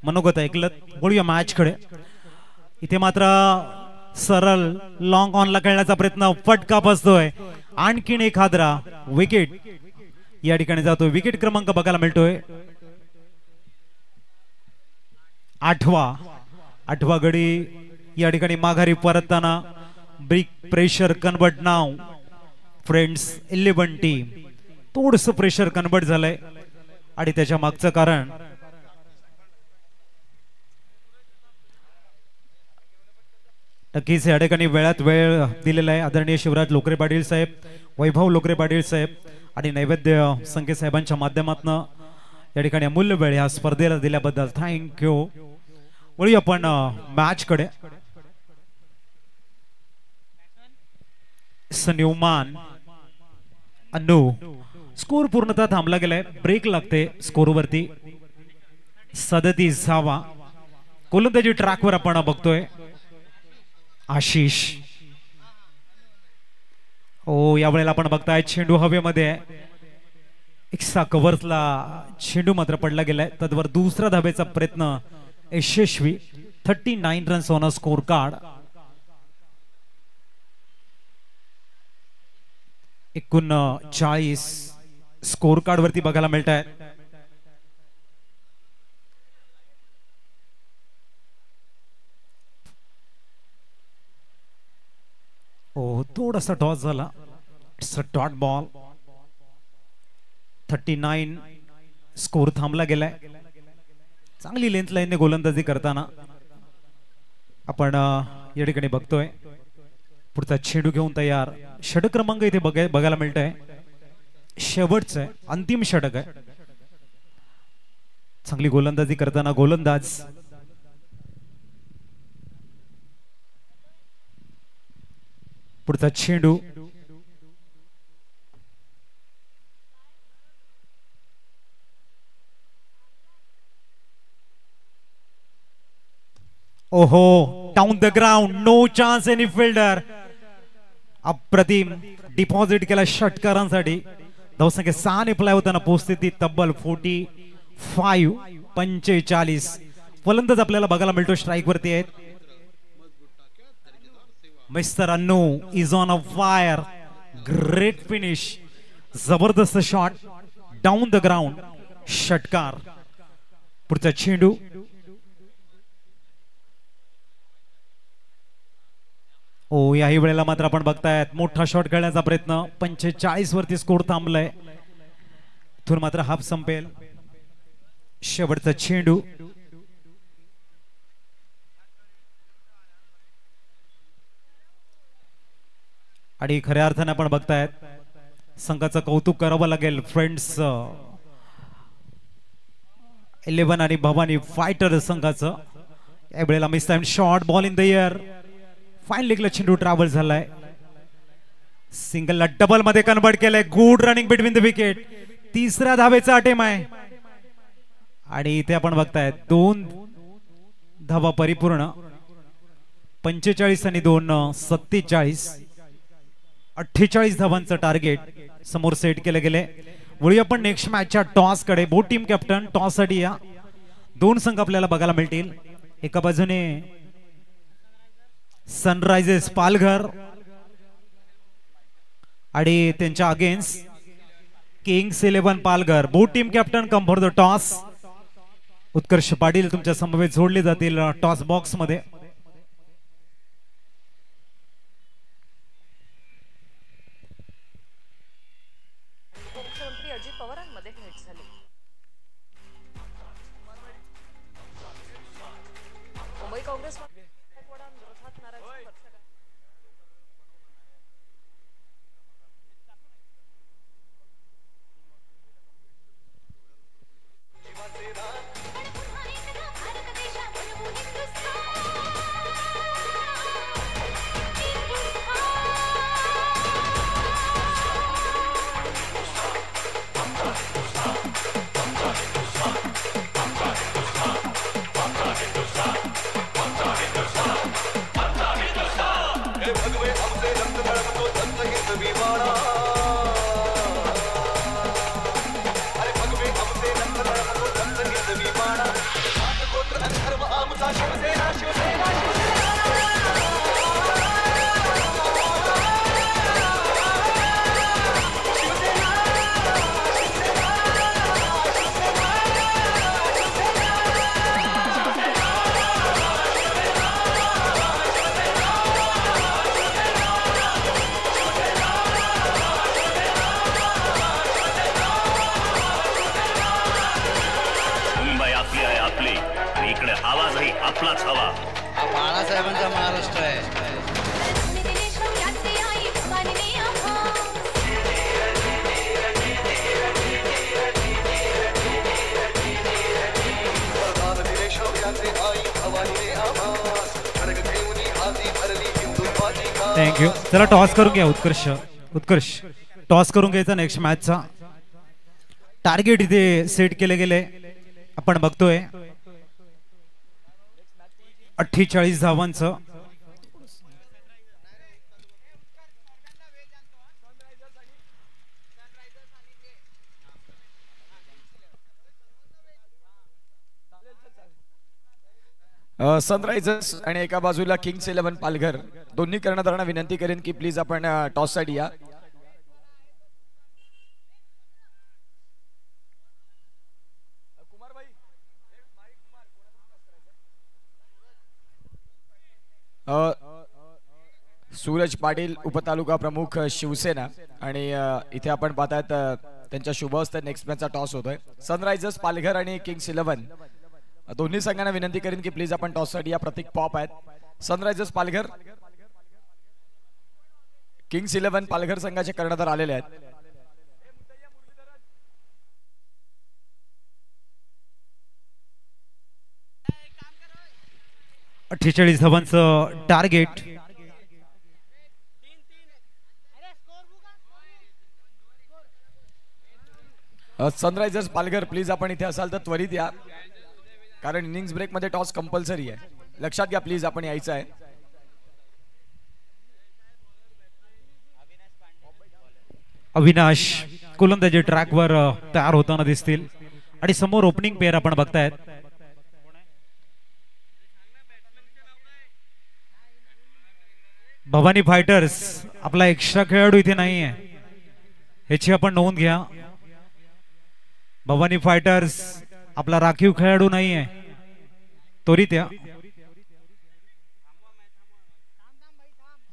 मनोगत ऐकलं. बोलूया मॅचकडे. इथे मात्र सरळ लॉंग ऑनला खेळण्याचा प्रयत्न, फटका बसतोय. आणखीन एक हादरा, विकेट या ठिकाणी जातोय. विकेट क्रमांक बघायला मिळतोय 8वा गडी या ठिकाणी माघारी परतताना. ब्रिक प्रेशर कन्वर्ट नाव फ्रेंड्स 11 टीम. थोडस प्रेशर कन्वर्ट झालंय आणि त्याच्या मागचं कारण नक्कीच या ठिकाणी वेळात वेळ दिलेला आहे. आदरणीय शिवराज लोकरे पाटील साहेब, वैभव लोकरे पाटील साहेब आणि नैवेद्य संख्ये साहेबांच्या माध्यमातून या ठिकाणी अमूल्य वेळ या स्पर्धेला दिल्याबद्दल थँक्यू. वळूया आपण मॅच कडे. सन्युमान अनु स्कोर पूर्णतः थांबला गेलाय. ब्रेक लागते स्कोर वरती. 37 धावा गोलंदाजी ट्रॅकवर आपण बघतोय. आशिष यावेळेला आपण बघताय चेंडू हवेमध्ये. एक्स्ट्रा कव्हर्सला चेंडू मात्र पडला गेलाय. तद्वर दुसरा धावेचा प्रयत्न यशस्वी. 39 runs on a score card. 39 score card वरती बघायला मिळत आहेत. थोडासा टॉस झाला. It's a dot ball. 39 score थांबला गेलाय. चांगली लेंथ लाईनने गोलंदाजी करताना आपण या ठिकाणी बघतोय. पुढचा चेंडू घेऊन तयार. षटक क्रमांक इथे बघायला मिळत आहे. शेवटचं आहे, अंतिम षटक आहे. चांगली गोलंदाजी करताना गोलंदाज पुढचा चेंडू down the ground. No chance any fielder. अप्रतिम डिपॉझिट केला षटकारांसाठी. धावसंख्या 6 ने प्लाय होताना पोहोचते ती तब्बल 45. फलंदाज आपल्याला बघायला मिळतो स्ट्राईक वरती आहेत. Mister Annu is on a fire. Great finish. जबरदस्त शॉट डाउन द ग्राउंड. षटकार. पुढचा चेंडू याही वेळेला मात्र आपण बघतायत मोठा शॉट खेळण्याचा प्रयत्न. 45 वरती स्कोर थांबलाय. इथून मात्र हाफ संपेल. शेवटचा चेंडू आणि खऱ्या अर्थाने आपण बघतायत संघाचं कौतुक करावं लागेल. फ्रेंड्स 11 आणि भवानी फायटर संघाचं. या वेळेला miss time shot. Ball in the air. Fine लेगला चेंडू ट्रॅव्हल झालाय. सिंगलला डबल मध्ये कन्वर्ट केलंय. Good running between the wicket. तिसऱ्या धावेचा अटेम आहे आणि इथे आपण बघताय 2 धावा परिपूर्ण. 45 आणि 2 47. 48 धावांचं टार्गेट समोर सेट केले गेले. वळूया आपण नेक्स्ट मॅचच्या टॉस कडे. बोथ टीम कॅप्टन टॉस साठी या. 2 संघ आपल्याला बघायला मिळतील. एका बाजूने सनरायझर्स पालघर आणि त्यांच्या against kings 11 Palghar. Both team captain come for the toss. Utkarsh Patil तुमच्या समवेत जोडले जातील टॉस बॉक्स मध्ये. मुख्यमंत्री अजित पवारांमध्ये भेट झाली. मुंबई काँग्रेस मुंबई आपली आहे आपली आणि इकडे आवाजही आपलाच हवा. हा बाळासाहेबांचा महाराष्ट्र आहे. थँक्यू. चला टॉस करून घ्या. उत्कर्ष टॉस करून घ्यायचा नेक्स्ट मॅचचा. टार्गेट इथे सेट केले गेले आपण बघतोय 48 धावांचं. सनरायझर्स आणि एका बाजूला किंग्स 11 पालघर दोन्ही कर्णधारांना विनंती करेन की प्लीज आपण टॉस साठी या. सूरज पाटील उपतालुका प्रमुख शिवसेना आणि इथे आपण पाहतायत त्यांच्या शुभ हस्ते नेक्स्ट मॅचचा टॉस होतोय. सनरायझर्स पालघर आणि किंग्स 11 दोन्ही संघांना विनंती करेन की प्लीज आपण टॉस साठी या. प्रतीक पॉप आहेत. सनरायझर्स पालघर, किंग्स 11 पालघर संघाचे कर्णधार आलेले आहेत. अठ्ठेचाळीस धावांचं टार्गेट. सनरायझर्स पालघर प्लीज आपण इथे असाल तर त्वरित या, कारण इनिंग्स ब्रेक मध्ये टॉस कंपल्सरी आहे. लक्षात घ्या प्लीज आपण यायचं आहे. अविनाश गोलंदाजी ट्रॅकवर तयार होताना दिसतील आणि समोर ओपनिंग पेअर आपण बघतायत. भवानी फायटर्स आपला एक्स्ट्रा खेळाडू इथे नाहीये, ह्याची आपण नोंद घ्या. भवानी फायटर्स आपला राखीव खेळाडू नाहीये, त्वरित या.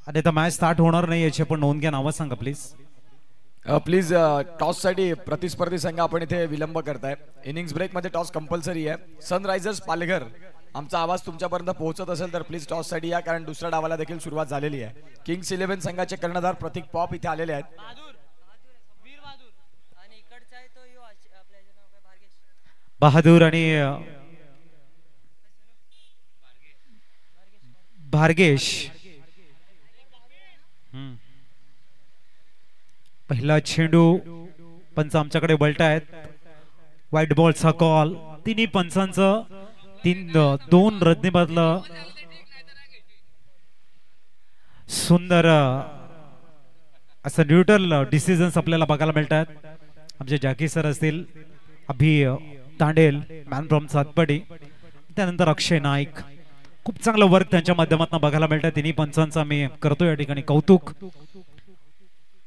आणि आता मॅच स्टार्ट होणार नाही याची आपण नोंद घ्या. नावं सांगा प्लीज. प्लीज टॉस साठी प्रतिस्पर्धी संघ आपण इथे विलंब करताय. इनिंग्स ब्रेक मध्ये टॉस कंपल्सरी आहे. सनरायझर्स पालघर आमचा आवाज तुमच्यापर्यंत पोहोचत असेल तर प्लीज टॉस साठी या, कारण दुसऱ्या डावाला देखील सुरुवात झालेली आहे. किंग्स 11 संघाचे कर्णधार प्रतीक पॉप इथे आलेले आहेत. बहादूर आणि भार्गेश. पहिला चेंडू पंच आमच्याकडे वळतायत. व्हाईट बॉलचा कॉल. तिन्ही पंचांचं 2 रद्दीमधलं सुंदर असं न्यूट्रल डिसिजन्स आपल्याला बघायला मिळतात. आमचे जाकी सर असतील, अभि तांडेल मॅन फ्रॉम सातपाडी, त्यानंतर अक्षय नाईक. खूप चांगलं वर्क त्यांच्या माध्यमातून बघायला मिळतं. तिन्ही पंचांचा मी करतो या ठिकाणी कौतुक.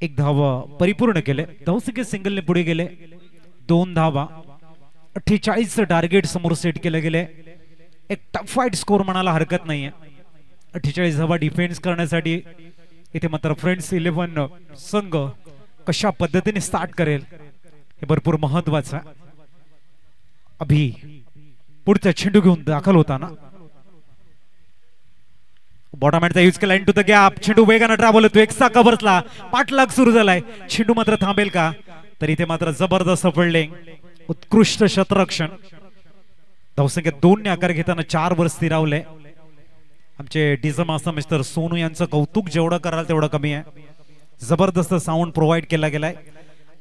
1 धाव परिपूर्ण केले. धावसंख्येत सिंगलने पुढे गेले. 2 धावा. 48 टार्गेट समोर सेट केले गेले. एक टफ फाईट स्कोर म्हणायला हरकत नाहीये. 48 धावा डिफेन्स करण्यासाठी इथे मात्र फ्रेंड्स 11 संघ कशा पद्धतीने स्टार्ट करेल हे भरपूर महत्वाचं आहे. अभि पुढचा चेंडू घेऊन दाखल होताना बॉटम हँडचा यूज केला इनटू द गॅप. चेंडू वेगाने ट्रॅव्हल होतो. एक्स्ट्रा कव्हर्सला पाठलाग सुरू झालाय. चेंडू मात्र थांबेल का? तर इथे मात्र जबरदस्त फिल्डिंग, उत्कृष्ट क्षेत्ररक्षण. धावसंख्येत 2 ने आकार घेताना 4 वर स्थिरावले. आमचे डीजे मास्टर मिस्टर सोनू यांचं कौतुक जेवढं कराल तेवढं कमी आहे. जबरदस्त साऊंड प्रोव्हाइड केला गेलाय.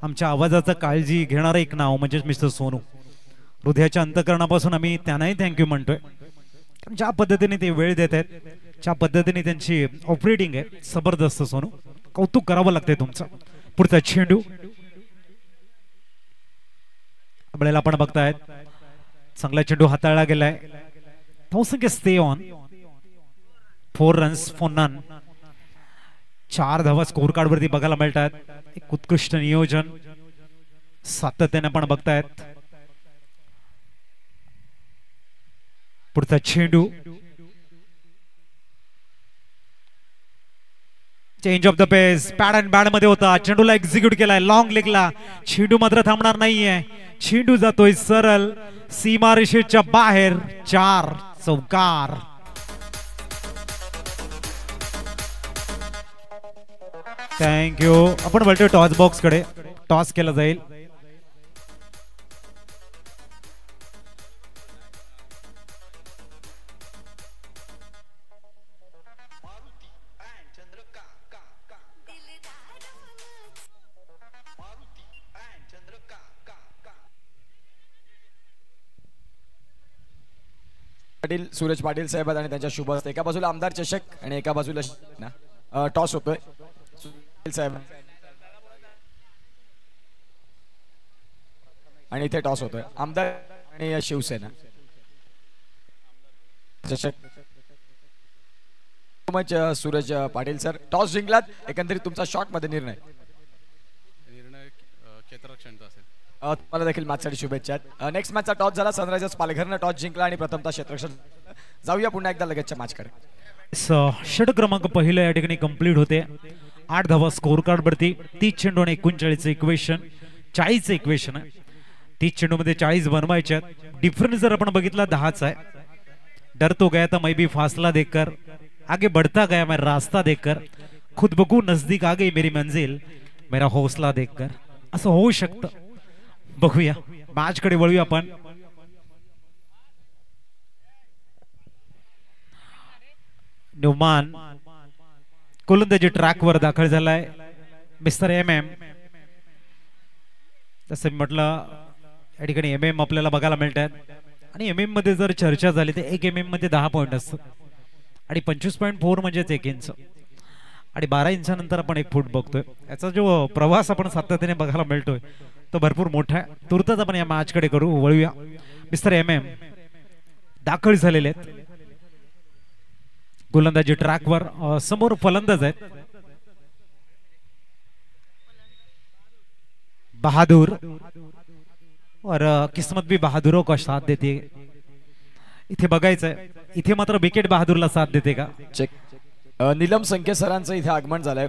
आमच्या आवाजाचं काळजी घेणारं एक नाव म्हणजे मिस्टर सोनू. हृदयाच्या अंतकरणापासून आम्ही त्यांनाही थँक्यू म्हणतोय. ज्या पद्धतीने ते वेळ देत आहेत, ज्या पद्धतीने त्यांची ऑपरेटिंग आहे, जबरदस्त सोनू. कौतुक करावं लागतंय तुमचं. पुढचा चेंडू आपल्याला आपण बघतायत चांगला चेंडू हाताळला गेलाय. धावसंख्या stay on 4 runs for none. 4 धावा स्कोर कार्ड वरती बघायला मिळतात. एक उत्कृष्ट नियोजन सातत्याने आपण बघतायत. पुढचा चेंडू change of the pace. Pad and bat मध्ये होता. चेंडूला एक्झिक्यूट केलाय लॉंग लेगला. चेंडू मात्र थांबणार नाहीये. चेंडू जातोय सरळ सीमारेषेच्या बाहेर. 4 चौकार. थँक्यू. आपण बोलतोय टॉस बॉक्स कडे. टॉस केला जाईल. पाटील सूरज पाटील साहेब आणि त्यांच्या शुभ हस्ते एका बाजूला आमदार चषक आणि एका बाजूला ना टॉस होतोय. साहेब आणि इथे टॉस होतोय आमदार आणि शिवसेना चषक. मच सूरज पाटील सर टॉस जिंकलात. एकंदरीत तुमचा शॉट मध्ये निर्णय क्षेत्ररक्षणचा असेल. तुम्हाला देखील मॅचसाठी शुभेच्छा. नेक्स्ट मॅचचा टॉस झाला. सनरायझर्स पालघरनं टॉस जिंकला आणि प्रथमतः क्षेत्ररक्षण. जाऊया पुन्हा एकदा लगेचच्या मॅचकडे. षट क्रमांक पहिलं या ठिकाणी कंप्लीट होते. 8 धावा स्कोर कार्ड वरती. 30 चेंडू आणि 39 इक्वेशन 40 इक्वेशन आहे. 30 चेंडू मध्ये 40 बनवायचे. डिफरन्स जर आपण बघितला 10चा आहे. डर तो गया था मैं भी फासला देखकर, आगे बढ़ता गया मैं रास्ता देखकर, खुद बखू नजदीक आ गई मेरी मंजिल मेरा हौसला देखकर. असं होऊ शकतं. बघूया मॅच कडे वळूया आपण. न्यूमान गोलंदाजी ट्रॅक वर दाखल झालाय. मिस्टर MM तसं म्हटलं या ठिकाणी MM आपल्याला बघायला मिळतात. आणि MM मध्ये जर चर्चा झाली तर 1 MM मध्ये 10 पॉइंट असतात. आणि 25.4 म्हणजेच 1 इंच. आणि 12 इंचानंतर आपण 1 फूट बघतोय. याचा जो प्रवास आपण सातत्याने बघायला मिळतोय तो भरपूर मोठा आहे. तुर्तच आपण या मॅच कडे वळूया. मिस्टर MM दाखल झालेले आहेत. गोलंदाजी ट्रॅक वर. समोर फलंदाज आहेत बहादूर. और किस्मत भी बहादुरों का साथ देते. इथे बघायचंय इथे मात्र विकेट बहादूरला साथ देते का. चेक. नीलम संखे सरांचं इथे आगमन झालंय.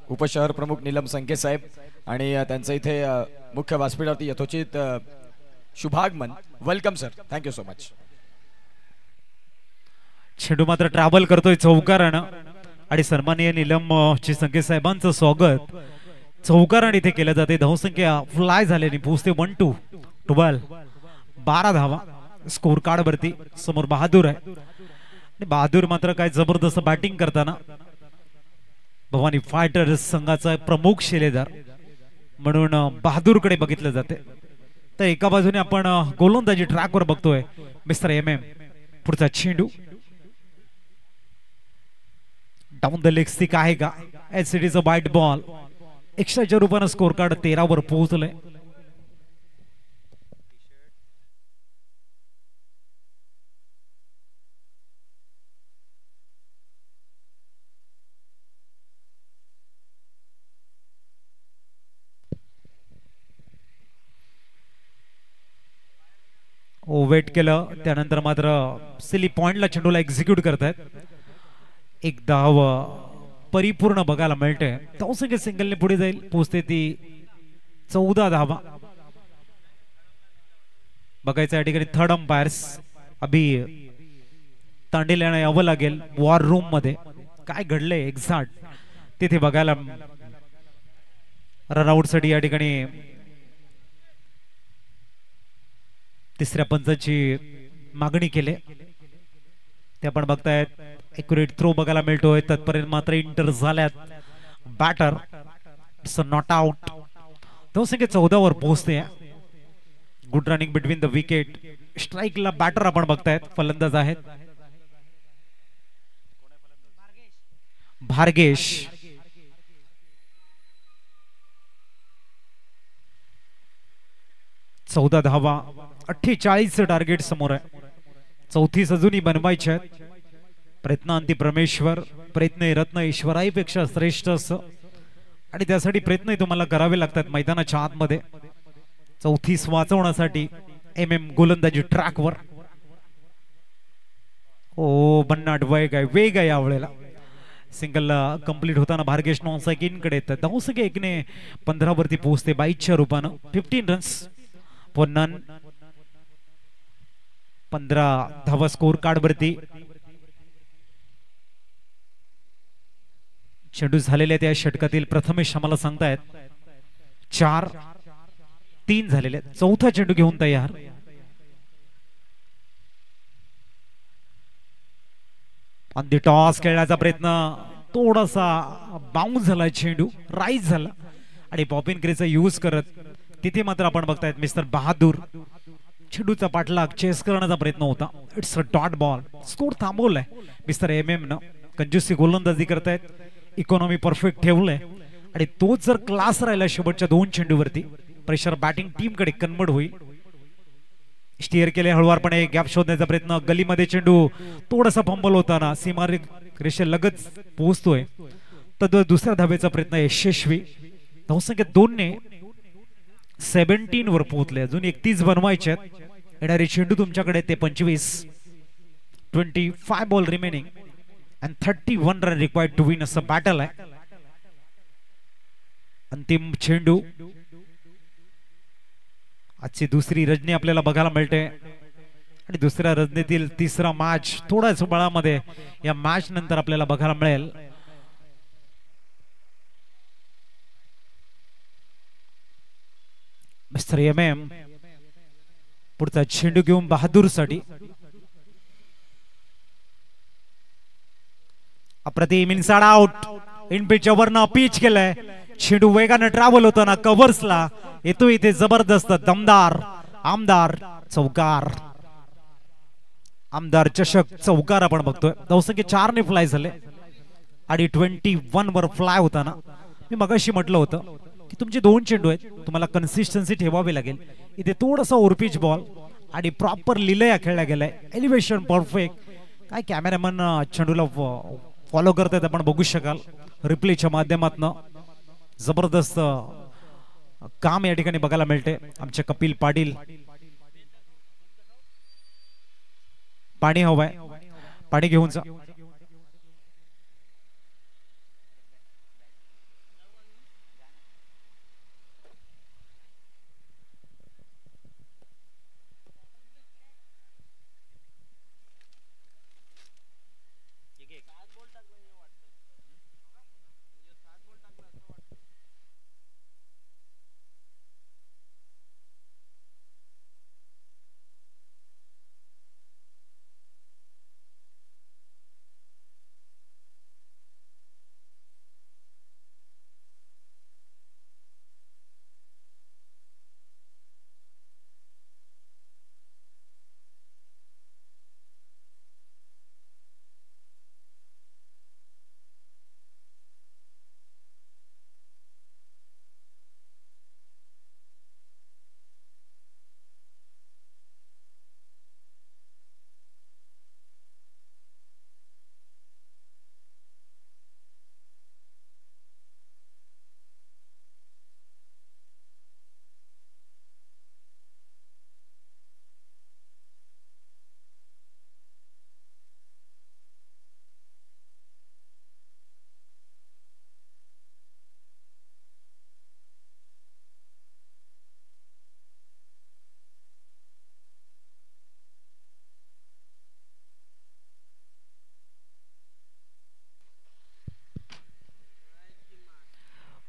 उपशहर प्रमुख नीलम संखे साहेब आणि त्यांचं इथे मुख्य व्यासपीठावरती यथोचित शुभागमन. Welcome sir. Thank you so much. चेंडू मात्र ट्रॅव्हल करतोय चौकारानं. आणि सन्माननीय नीलम ची संखे साहेबांचं स्वागत चौकारण इथे केलं जाते. धावसंख्या फ्लाय झालेली पोहोचते 1-2 12. 12 धावा स्कोर कार्ड वरती. समोर बहादूर आहे. आणि बहादूर मात्र काय जबरदस्त बॅटिंग करताना भवानी फायटर्स संघाचा प्रमुख शिलेदार म्हणून बहादूर कडे बघितलं जाते. तर एका बाजूने आपण गोलंदाजी ट्रॅक वर बघतोय मिस्टर MM. पुढचा चेंडू डाऊन द लेग स्टिक आहे का. एससीडीचा वाईट बॉल. एक्स्ट्राच्या रूपाने स्कोर कार्ड 13 वर पोहोचलंय. वेट केलं त्यानंतर मात्र सिली पॉइंटला चेंडूला एक्झिक्यूट करतायत. एक धाव परिपूर्ण बघायला मिळते. धावसंख्या सिंगलने पुढे जाईल. पोहोचते ती 14 धावा. बघायचं या ठिकाणी थर्ड अंपायर्स अभि तांडेल्याने यावं लागेल वॉर रूम मध्ये काय घडलंय एक्झॅक्ट तिथे बघायला. रनआउट साठी या ठिकाणी तिसऱ्या पंचाची मागणी केली. ते आपण बघतायत. एक्युरेट थ्रो बघायला मिळतोय. तत्पर्यंत मात्र इंटर झाल्यात. Batter it's not out. धावसंख्या 14 वर पोहोचते. Good running between the wicket. स्ट्राईकला बॅटर आपण बघतायत. फलंदाज आहेत भार्गेश. 14 धावा, 48 टार्गेट समोर आहे. 34 अजूनही बनवायचे आहेत. प्रयत्नांती परमेश्वर, प्रयत्न रत्न ईश्वराईपेक्षा श्रेष्ठ असं आणि त्यासाठी प्रयत्नही तुम्हाला करावे लागतात मैदानाच्या आतमध्ये. 34 वाचवण्यासाठी MM गोलंदाजी ट्रॅकवर. ओ बन्नाट वेग आहे यावेळेला. सिंगल कंप्लीट होताना भार्गेश नॉनसायकिनकडे येतात. धावसंख्या 1-15 वरती पोहोचते 22च्या रूपानं. 15 रन्स फॉर नन. 15 धावा स्कोर कार्ड वरती. चेंडू झालेले त्या षटकातील प्रथमेश आम्हाला सांगतायत 4-3 झालेले. चौथा चेंडू घेऊन तयार. आणि टॉस खेळण्याचा प्रयत्न थोडासा बाउन्स झाला. चेंडू राईज झाला आणि पॉपिन क्रेचा यूज करत तिथे मात्र आपण बघतायत मिस्टर बहादूर चेंडूचा पाठलाग चेस करण्याचा प्रयत्न होता. It's a dot ball. Score थांबवलाय मिस्टर MM न. कंजूसी गोलंदाजी करतायत. इकॉनॉमी परफेक्ट ठेवलंय आणि तोच जर क्लास राहिला शेवटच्या 2 चेंडूवरती प्रेशर बॅटिंग टीम कडे कन्वर्ट होईल. स्टिअर केले हळवारपणे. गॅप शोधण्याचा प्रयत्न. गलीमध्ये चेंडू थोडासा फंबल होताना सीमा रेषे लगत पोहोचतोय. तर दुसऱ्या धावेचा प्रयत्न यशस्वी. धावसंख्या 2ने 17 वर पोहोचले. अजून 31 बनवायचे आहेत. येणारे चेंडू तुमच्याकडे ते 25. 25 ball remaining and 31 run required to win असं बॅटल आहे. अंतिम चेंडू. आजची दुसरी रजनी आपल्याला बघायला मिळते आणि दुसऱ्या रजनीतील तिसरा मॅच थोड्याच बळामध्ये या मॅच नंतर आपल्याला बघायला मिळेल. मिस्टर MM पुढचा चेंडू घेऊन बहादूर साठी. अप्रतिम इनसाइड आउट. इन पिचच्या वरनं पिच केलंय. चेंडू वेगानं ट्रॅव्हल होताना कव्हर्सला येतो. इथे जबरदस्त दमदार आमदार चौकार. आमदार चषक चौकार आपण बघतोय. धावसंख्या 4 ने फ्लाय झाले आणि 21 वर फ्लाय होताना मी मगाशी म्हटलं होतं की तुमचे 2 चेंडू आहेत. तुम्हाला कन्सिस्टन्सी ठेवावी लागेल. इथे थोडासा ओव्हरपिच बॉल आणि प्रॉपर लिलया खेळला गेलाय. Elevation perfect. काय कॅमेरामन चेंडूला फॉलो करतायत आपण बघू शकाल रिप्लेच्या माध्यमातून. जबरदस्त काम या ठिकाणी बघायला मिळते. आमचे कपिल पाटील. पाणी हवंय. पाणी घेऊन जा.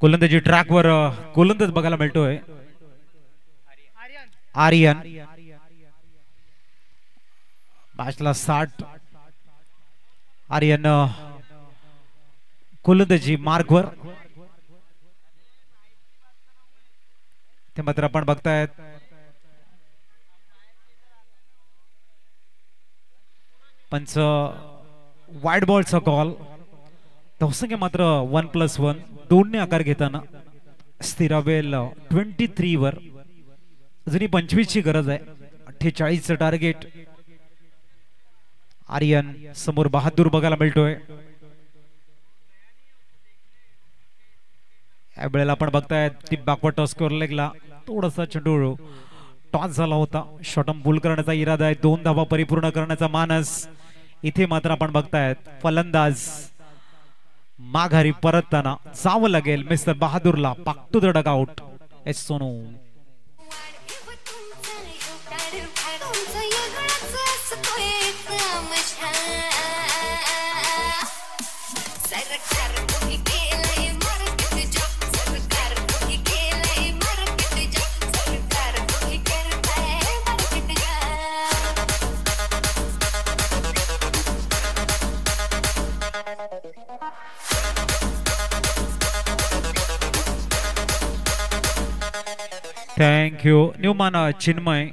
गोलंदाजी ट्रॅकवर गोलंदाज बघायला मिळतोय आर्यन. मॅचला 60. आर्यन गोलंदाजी मार्कवर. ते मात्र आपण बघतायत पंच वाईड बॉलचा कॉल. धावसंख्या मात्र 1+1 2 ने आकार घेताना स्थिरावेल 23 वर. अजूनही 25 ची गरज आहे. 48 टार्गेट. आर्यन समोर बहादूर बघायला मिळतोय. या वेळेला आपण बघताय ती बॅकवर्ड स्कोर लेगला थोडासा चेंडू टॉस झाला होता. शॉटम पूल करण्याचा इरादा आहे. 2 धावा परिपूर्ण करण्याचा मानस. इथे मात्र आपण बघतायत फलंदाज माघारी परतताना जावं लागेल मिस्टर बहादूरला. Back to the dugout. S Sonu. Thank you. New man Chinmay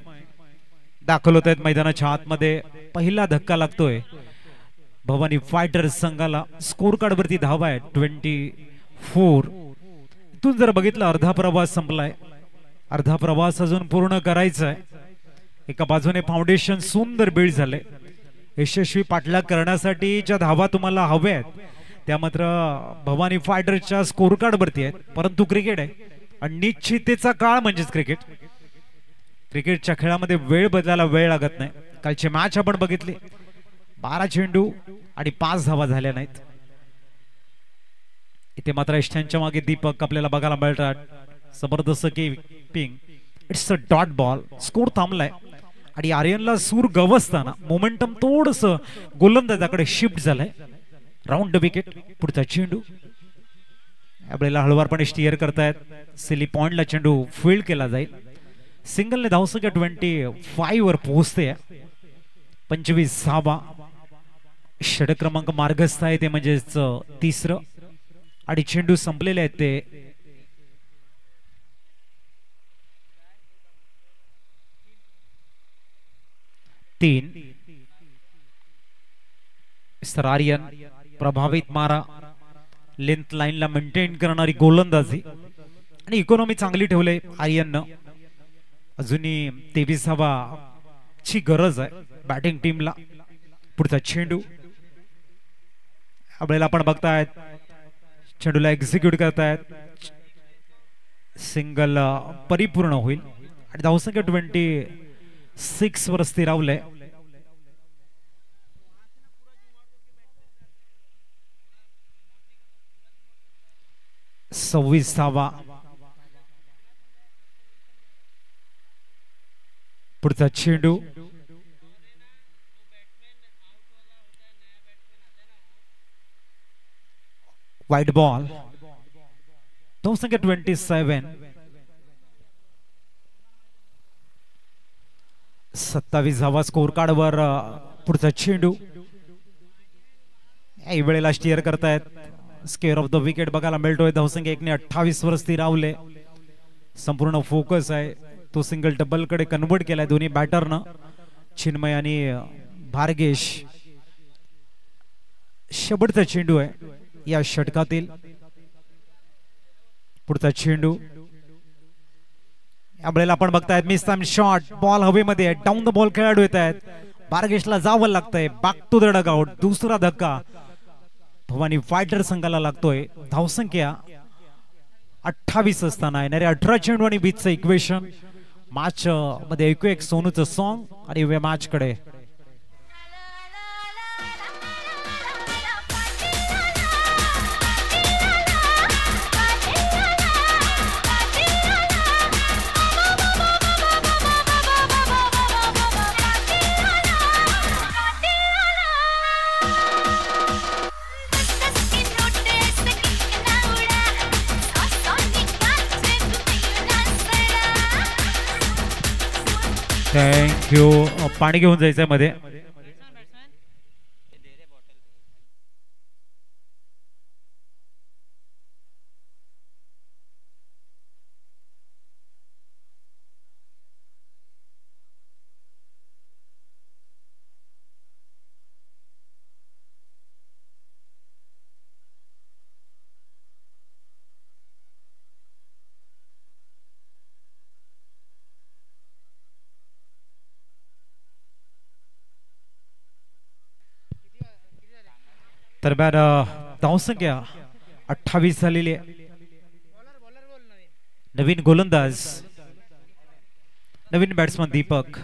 दाखल होत आहेत मैदानाच्या आतमध्ये. पहिला धक्का लागतोय भवानी फायटर्स संघाला. स्कोर कार्ड वरती धावा आहे 24. इथून जर बघितलं अर्धा प्रवास संपलाय. अर्धा प्रवास अजून पूर्ण करायचा आहे. एका बाजूने फाउंडेशन सुंदर बिल्ड झाले. यशस्वी पाठलाग करण्यासाठी ज्या धावा तुम्हाला हव्या आहेत त्या मात्र भवानी फायटर्सच्या स्कोर कार्ड वरती आहेत. परंतु क्रिकेट आहे अनिश्चिततेचा काळ म्हणजेच क्रिकेट. क्रिकेटच्या खेळामध्ये वेळ बदलायला वेळ लागत नाही. कालची मॅच आपण बघितली. 12 चेंडू आणि 5 धावा झाल्या नाहीत. इथे मात्र यष्टांच्या मागे दीपक आपल्याला बघायला मिळतात. जबरदस्त keeping. It's a dot ball. Score थांबलाय आणि आर्यनला सूर गवसताना मोमेंटम थोडस गोलंदाजाकडे शिफ्ट झालंय. Round the wicket. पुढचा चेंडू यावेळेला हळवारपणे स्टिअर करतायत. सिली पॉइंटला चेंडू फील्ड केला जाईल. सिंगलने धावसंख्या 25 वर पोहोचते. 25 धावा. षटक क्रमांक मार्गस्थ आहे ते म्हणजेच तिसरं आणि चेंडू संपलेले आहेत ते 3. मिस्टर आर्यन प्रभावित मारा. लेंथ लाईनला मेंटेन करणारी गोलंदाजी आणि इकॉनॉमी चांगली ठेवले आर्यननं. अजूनही 23 धावा ची गरज आहे बॅटिंग टीमला. पुढचा चेंडू आपल्याला आपण बघतायत चेंडूला एक्झिक्यूट करतायत. सिंगल परिपूर्ण होईल आणि धावसंख्या 26 वर स्थिरावलंय. सव्वीस धावा. पुढचा चेंडू वाईट बॉल. धावसंख्या 27. 27 धावा स्कोर कार्डवर. पुढचा चेंडू या वेळेला स्टिअर करतायत. स्केअर ऑफ द विकेट बघायला मिळतोय. धावसंख्या 128 वर स्थिरावले. संपूर्ण फोकस आहे तो सिंगल डबल कडे कन्वर्ट केलाय दोन्ही बॅटरनं. चिन्मय आणि भार्गेश. शेवटचा चेंडू आहे या षटकातील. पुढचा चेंडू यावेळेला आपण बघतायत मिस टाइम शॉट. बॉल हवेमध्ये आहे. डाऊन द बॉल खेळाडू येत आहेत. भार्गेशला जावं लागतंय. Back to the dugout. दुसरा धक्का भवानी फायटर संघाला लागतोय. धावसंख्या 28 असताना येणारे 18 चेंडू आणि 20चं इक्वेशन. मॅच मध्ये ऐकू एक सोनूचं सॉन्ग आणि वे मॅच कडे. थँक्यू. पाणी घेऊन जायचंय मध्ये. दरम्यान धावसंख्या 28 झालेली आहे. नवीन गोलंदाज नवीन बॅट्समन दीपक.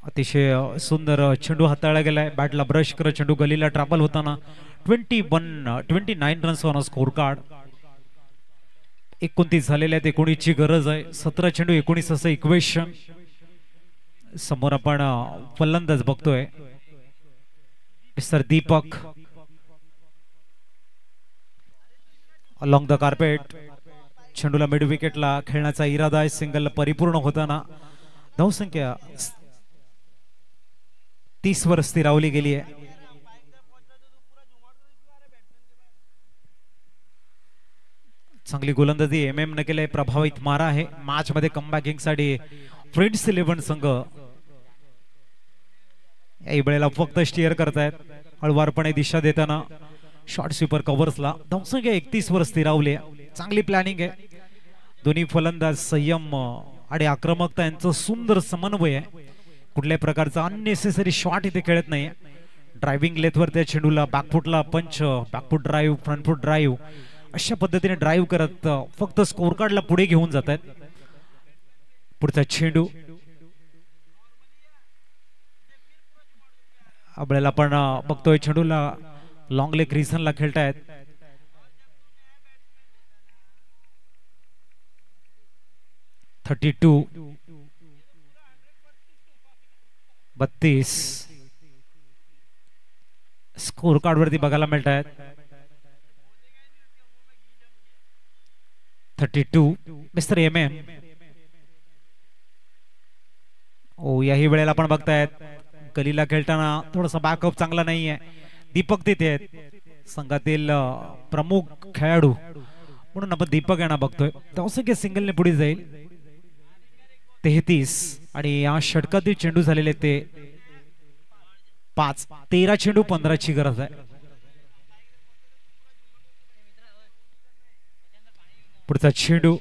अतिशय सुंदर चेंडू हाताळला गेलाय. बॅटला ब्रश करत चेंडू गलीला ट्रॅपल होताना 29 रन्स ऑन स्कोर कार्ड. 29 झालेले आहेत. 19ची गरज आहे. 17 चेंडू 19 असं इक्वेशन. समोर आपण फलंदाज बघतोय mister Deepak. Along the carpet चेंडूला मिड विकेटला खेळण्याचा इरादा आहे. सिंगल परिपूर्ण होताना धावसंख्या 30 वर स्थिरावली गेली आहे. चांगली गोलंदाजी MM न केले. प्रभावित मारा आहे. मॅच मध्ये कमबॅकिंग साठी फ्रेंड्स 11 संघ या वेळेला फक्त स्टिअर करतायत. हळवारपणे दिशा देताना शॉर्ट स्वीपर कव्हर्सला धावसंख्या 31 वर स्थिरावली आहे. चांगली प्लॅनिंग आहे. दोन्ही फलंदाज संयम आणि आक्रमकता यांचं सुंदर समन्वय आहे. कुठल्याही प्रकारचा अननेसेसरी शॉट इथे खेळत नाही. ड्रायव्हिंग लेथवर त्या चेंडूला बॅकफुटला पंच, बॅकफुट ड्राईव्ह, फ्रंटफुट ड्राईव्ह अशा पद्धतीने ड्राईव्ह करत फक्त स्कोर कार्डला पुढे घेऊन जात आहेत. पुढचा चेंडू आपल्याला आपण बघतोय. चेंडूला लॉंग लेग रिसनला खेळतायत. (32) 32 स्कोर कार्ड वरती बघायला मिळत आहेत. 32 मिस्टर MM. ओ याही वेळेला आपण बघतायत गलीला खेळताना थोडासा बॅकअप चांगला नाहीये. दीपक तिथे आहेत. संघातील प्रमुख खेळाडू म्हणून आपण दीपक यांना बघतोय. धावसंख्या सिंगलने पुढे जाईल 33 आणि या षटकातील चेंडू झालेले ते 5. 13 चेंडू 15ची गरज आहे. पुढचा चेंडू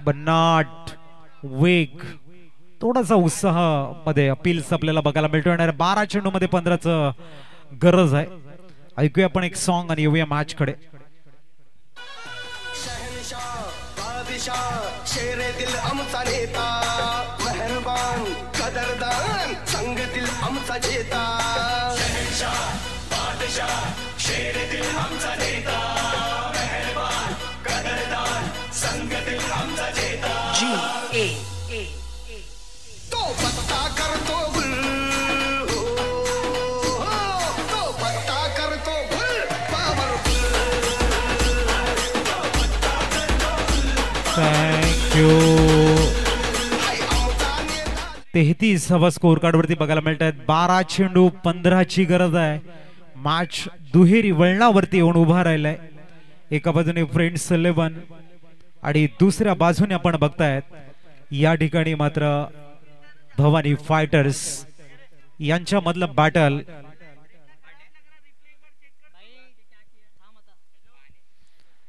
बन्नाट वेग थोडासा उत्साह मध्ये अपील्स आपल्याला बघायला मिळतो. 12 चेंडू मध्ये 15च गरज आहे. ऐकूया आपण एक सॉन्ग आणि येऊया मॅच कडे. शेरे दिल आमचा नेता मेहरबान कदरदान संगतील आमचा चेता. शेरे दिल आमचा नेता मेहरबान कदरदान संगतील आमचा चेता. तो पत्ता करतो गुल, तो पत्ता करतो गुल पावरफुल. Thank you. 33 हवा स्कोर कार्ड वरती बघायला मिळत आहेत. 12 चेंडू 15ची गरज आहे. मॅच दुहेरी वळणावरती येऊन उभा राहिलाय. एका बाजूने फ्रेंड्स 11 आणि दुसऱ्या बाजूने आपण बघतायत या ठिकाणी मात्र भवानी फायटर्स यांच्या मधलं बॅटल.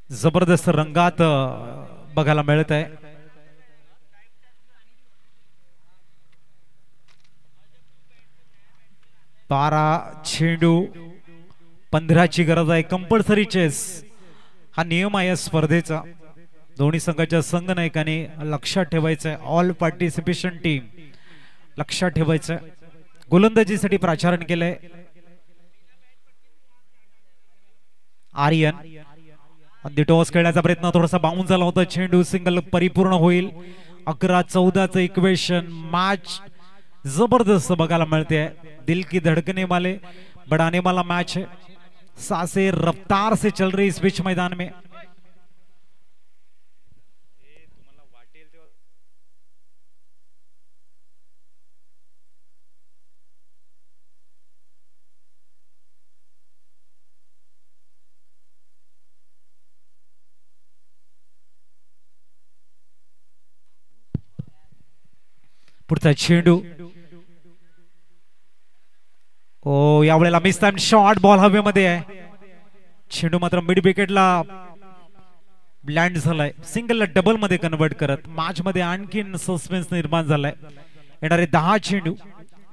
जबरदस्त रंगात बघायला मिळत आहे. बारा चेंडू 15ची गरज आहे. कंपल्सरी चेस हा नियम आहे या स्पर्धेचा. दोन्ही संघाच्या संघ नायकांनी लक्षात ठेवायचं आहे. ऑल पार्टिसिपेशन टीम लक्षात ठेवायचं आहे. गोलंदाजीसाठी प्राचारण केलंय आर्यन. टॉस खेळण्याचा प्रयत्न थोडासा बाउन्स झाला होता. चेंडू सिंगल परिपूर्ण होईल. 11-14चं इक्वेशन. मॅच जबरदस्त बघायला मिळते. दिल की धड़कने वाले बढ़ाने वाला मैच है. सांसें रफ्तार से चल रही इस बीच मैदान में. पुढचा चेंडू. ओ यावेळेला मिस टाइम शॉट. बॉल हवेमध्ये आहे. चेंडू मात्र मिड विकेटला ब्लँड झालाय, सिंगलला डबल मध्ये कन्वर्ट करत मॅच मध्ये आणखीन सस्पेन्स निर्माण झालाय. येणारे 10 चेंडू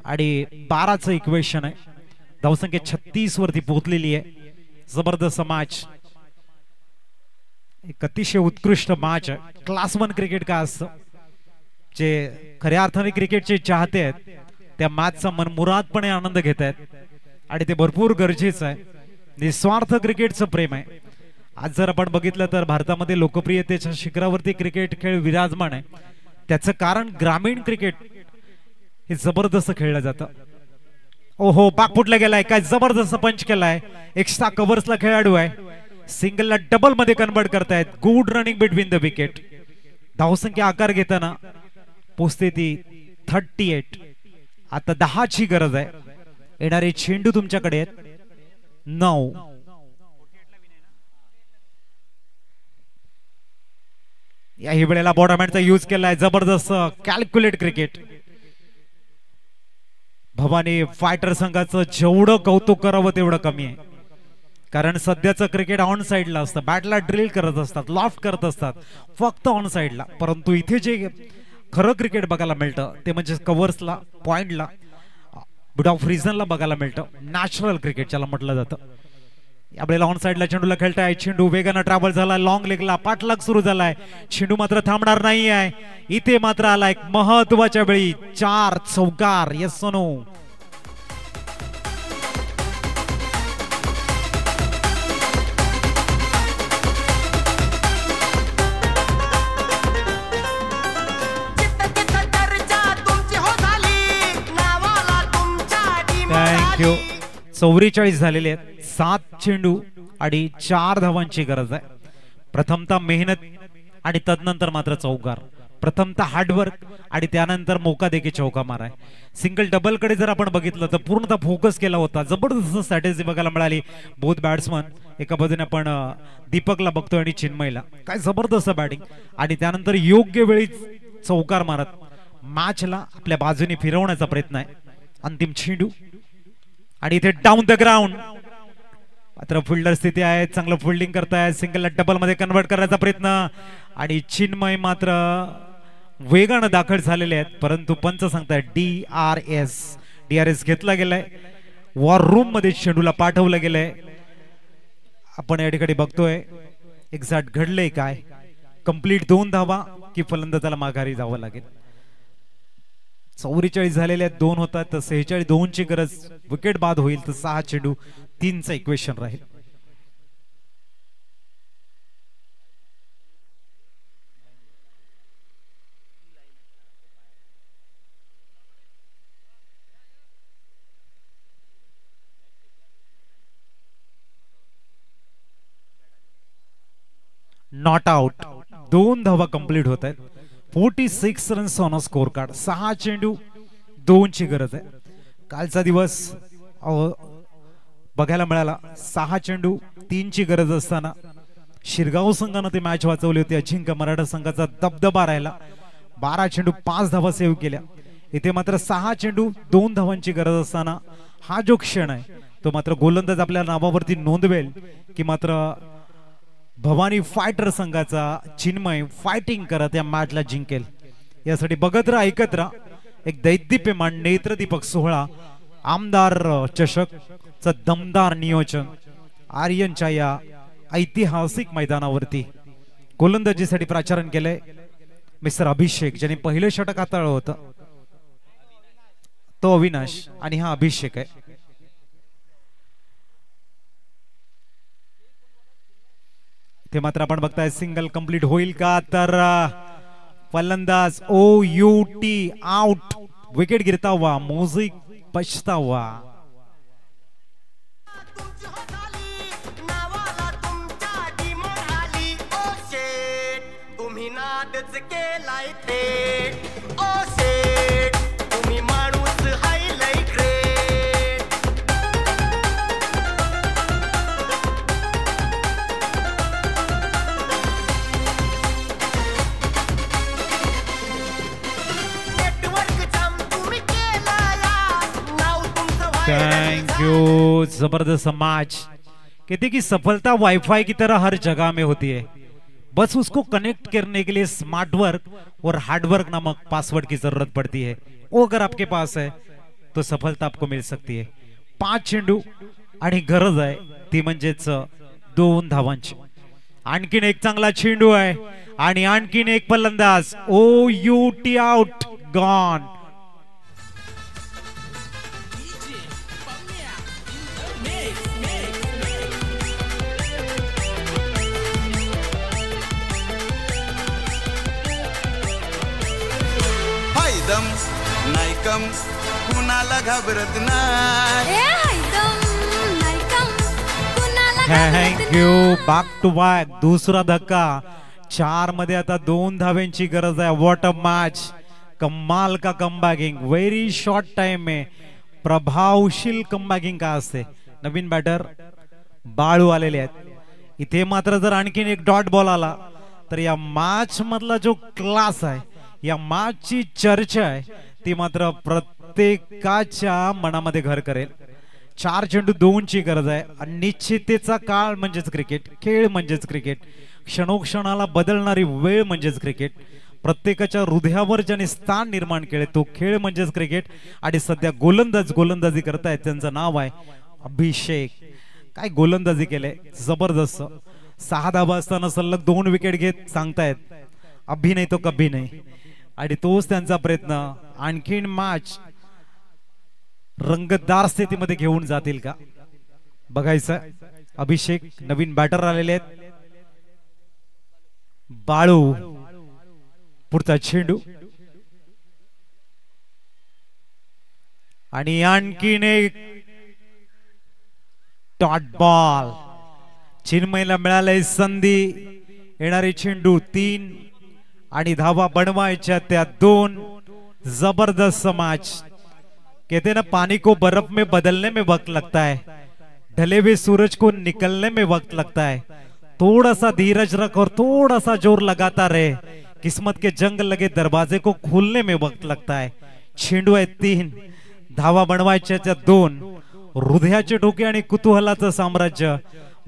आणि 12चं इक्वेशन आहे. धावसंख्या 36 वरती पोहोचलेली आहे. जबरदस्त मॅच, एक अतिशय उत्कृष्ट मॅच आहे. क्लास 1 क्रिकेट काय असतं, जे खऱ्या अर्थाने क्रिकेटचे चाहते आहेत त्या मॅचचा मनमुरादपणे आनंद घेत आहेत आणि ते भरपूर गरजेचं आहे. निस्वार्थ क्रिकेटचं प्रेम आहे. आज जर आपण बघितलं तर भारतामध्ये लोकप्रियतेच्या शिखरावरती क्रिकेट खेळ विराजमान आहे. त्याचं कारण ग्रामीण क्रिकेट हे जबरदस्त खेळलं जातं. ओहो, बागपुटला गेलाय, काय जबरदस्त पंच केलाय. एक्स्ट्रा कव्हर्सला खेळाडू आहे. सिंगलला डबल मध्ये कन्वर्ट करतायत. Good running between the wicket. धावसंख्या आकार घेताना पोचते ती 38. आता 10ची गरज आहे. येणारे चेंडू तुमच्याकडे आहेत 9. याही वेळेला बॉर्डरमॅनचा यूज केलाय. जबरदस्त कॅल्क्युलेट क्रिकेट. भवानी फायटर संघाचं जेवढं कौतुक करावं तेवढं कमी आहे, कारण सध्याचं क्रिकेट ऑन साइडला असतं. बॅटला ड्रिल करत असतात, लॉफ्ट करत असतात फक्त ऑन साइडला. परंतु इथे जे खरं क्रिकेट बघायला मिळतं ते म्हणजे कव्हर्सला, पॉइंटला, बुट ऑफ रिझनला बघायला मिळतं. नॅचरल क्रिकेट ज्याला म्हटलं जातं. यावेळेला ऑन साइडला चेंडूला खेळताय. चेंडू वेगानं ट्रॅव्हल झाला, लॉंग लेगला पाठलाग सुरू झालाय. चेंडू मात्र थांबणार नाही आहे. इथे मात्र आला एक महत्वाच्या वेळी 4 चौकार. Yes no. थँक्यू. 44 झालेले आहेत. 7 चेंडू आणि 4 धावांची गरज आहे. प्रथमतः मेहनत आणि तदनंतर मात्र चौकार. प्रथमतः हार्डवर्क आणि त्यानंतर मोका देखील चौका माराय. सिंगल डबल कडे जर आपण बघितलं तर पूर्णतः फोकस केला होता. जबरदस्त स्ट्रॅटेजी बघायला मिळाली. बोथ बॅट्समन, एका बाजूने आपण दीपकला बघतोय आणि चिन्मयला. काय जबरदस्त बॅटिंग आणि त्यानंतर योग्य वेळी चौकार मारत मॅचला आपल्या बाजूने फिरवण्याचा प्रयत्न आहे. अंतिम चेंडू आणि इथे डाऊन द ग्राउंड. मात्र फिल्डर स्थिती आहे, चांगलं फिल्डिंग करताय. सिंगलला डबल मध्ये कन्वर्ट करायचा प्रयत्न आणि चिन्मय मात्र वेगानं दाखल झालेले आहेत. परंतु पंच सांगताय DRS घेतला गेलाय. वॉर रूम मध्ये चेंडूला पाठवलं गेलंय. आपण या ठिकाणी बघतोय एक्झॅक्ट घडलंय काय. कंप्लीट 2 धावा की फलंदाजाला माघारी जावं लागेल. 44 झालेले आहेत. 2 होतात तर 46. 2ची गरज. विकेट बाद होईल तर 6 चेंडू 3चं इक्वेशन राहील. Not out. 2 धावा कंप्लीट होत आहेत. 46 runs on a score card. 6 चेंडू 2ची गरज आहे. कालचा दिवस बघायला मिळाला. 6 चेंडू 3ची गरज असताना शिरगाव संघानं ती मॅच वाचवली होती. अजिंक्य मराठा संघाचा दबदबा राहिला. 12 चेंडू 5 धावा सेव्ह केल्या. इथे मात्र 6 चेंडू 2 धावांची गरज असताना हा जो क्षण आहे तो मात्र गोलंदाज आपल्या नावावरती नोंदवेल की मात्र भवानी फायटर संघाचा चिन्मय फायटिंग करत या मॅचला जिंकेल. यासाठी बघत राहा, ऐकत राहा. एक दैदिप्यमान नेत्रदीपक सोहळा, आमदार चषकचं दमदार नियोजन आर्यनच्या या ऐतिहासिक मैदानावरती. गोलंदाजीसाठी प्राचारण केलंय मिस्टर अभिषेक, ज्यांनी पहिलं षटक हाताळलं होतं. तो अविनाश आणि हा अभिषेक आहे. ते मात्र आपण बघताय सिंगल कंप्लीट होईल का, तर फलंदाज OUT आउट. विकेट गिरता हुआ म्यूजिक बजता हुआ. तुम्ही नादच केलाय थेट. ओ सेट तुम्ही माणूस हायलाय ग्रेट. Thank you. जबरदस्त मैच. कहते कि सफलता वाईफाई की तरह हर जगह में होती है, बस उसको कनेक्ट करने के लिए स्मार्ट वर्क और हार्ड वर्क नामक पासवर्ड की जरूरत पड़ती है। वो अगर आपके पास है तो सफलता आपको मिल सकती है। 5 चेंडू आणि गरज आहे ती म्हणजेच 2 धावांची। आणखीन एक चांगला चेंडू आहे आणि आणखीन एक फलंदाज O U T out gone. दम नाही कम कुणाला घाबरत नाही। Thank you. Back to back दुसरा धक्का। 4 मध्ये आता 2 धाव्यांची गरज आहे। व्हॉट अ मॅच, कमाल का कमबॅकिंग, व्हेरी शॉर्ट टाइम में प्रभावशील कमबॅकिंग का असते। नवीन बॅटर बाळू आलेले आहेत इथे। मात्र जर आणखीन एक डॉट बॉल आला तर या मॅच मधला जो क्लास आहे, या मॅचची चर्चा आहे ती मात्र प्रत्येकाच्या मनामध्ये घर करेल। 4 चेंडू 2 ची गरज आहे। अनिश्चिततेचा काळ म्हणजेच क्रिकेट, खेळ म्हणजेच क्रिकेट, क्षणोक्षणाला बदलणारी वेळ म्हणजेच क्रिकेट, प्रत्येकाच्या हृदयावर ज्याने स्थान निर्माण केले तो खेळ म्हणजेच क्रिकेट। आणि सध्या गोलंदाजी करतायत त्यांचं नाव आहे अभिषेक। काय गोलंदाजी केले, जबरदस्त। 6 धावा असताना सलग 2 विकेट घेत सांगतायत अभि नाही तो कभी नाही। आणि तोच त्यांचा प्रयत्न। आणखीन मॅच रंगतदार स्थितीमध्ये घेऊन जातील का बघायचं। अभिषेक नवीन बॅटर आलेले आहेत। बाळू पुढचा चेंडू आणि आणखीन एक डॉट बॉल। चिन्मयला मिळालंय संधी। येणारे चेंडू 3 आणि धावा बनवायच्या त्या 2। जबरदस्त मॅच। कहते ना पानी को बर्फ में बदलने में वक्त लगता है, ढले हुए सूरज को निकलने में वक्त लगता है। थोड़ा सा धीरज रख और थोड़ा सा जोर लगाता रहे, किस्मत के जंग लगे दरवाजे को खोलने में वक्त लगता है। चेंडू आहे 3, धावा बनवायच्या 2। हृदयाचे ठोके आणि कुतूहलाचं साम्राज्य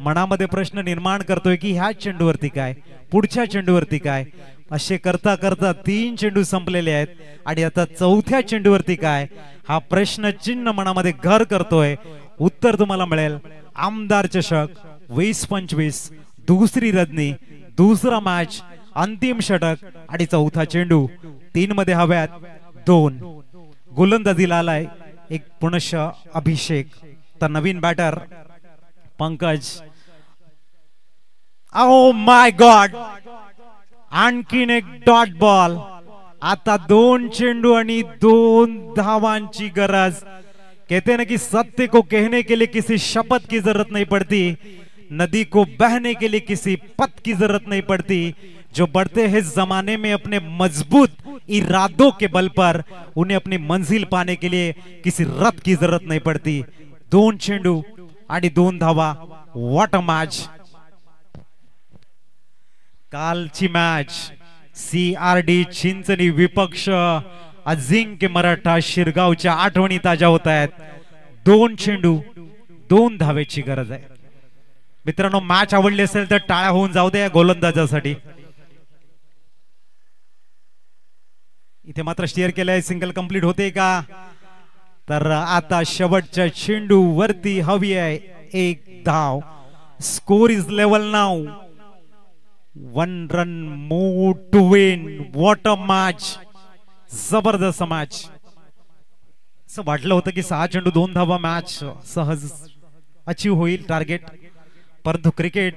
मनामध्ये प्रश्न निर्माण करतोय की ह्या चेंडूवरती काय, पुढच्या चेंडूवरती काय। असे करता करता 3 चेंडू संपलेले आहेत आणि आता 4थ्या चेंडूवरती काय हा प्रश्न चिन्ह मनामध्ये घर करतोय। उत्तर तुम्हाला मिळेल आमदार चषक 20-25 दुसरी रजनी, दुसरा मॅच, अंतिम षटक आणि 4था चेंडू। 3 मध्ये हव्यात 2। गोलंदाजीला आलाय एक पुनश अभिषेक। तर नवीन batter Pankaj. Oh my god, आणखीन एक डॉट बॉल। आता 2 चेंडू आणि 2 धावांची गरज। कहते ना कि सत्य को कहने के लिए किसी शपथ की जरूरत नहीं पड़ती, नदी को बहने के लिए किसी पथ की जरूरत नहीं पड़ती। जो बढ़ते हैं जमाने में अपने मजबूत इरादों के बल पर, उन्हें अपनी मंजिल पाने के लिए किसी रथ की जरूरत नहीं पड़ती। 2 चेंडू आणि 2 धावा। What a match. कालची मॅच CRD चिंचणी विपक्ष अजिंक्य मराठा शिरगावच्या आठवणी ताज्या होत आहेत। 2 चेंडू 2 धावेची गरज आहे। मित्रांनो मॅच आवडली असेल तर टाळ्या होऊन जाऊ दे गोलंदाजासाठी। इथे मात्र स्टिअर केलंय, सिंगल कंप्लीट होते का। तर आता शेवटच्या चेंडू वरती हवी आहे 1 धाव। Score is level now, 1 run more to win. What a match, जबरदस्त मॅच। असं वाटलं होतं की 6 चेंडू 2 धावा मॅच सहज अचीव होईल टार्गेट, परंतु क्रिकेट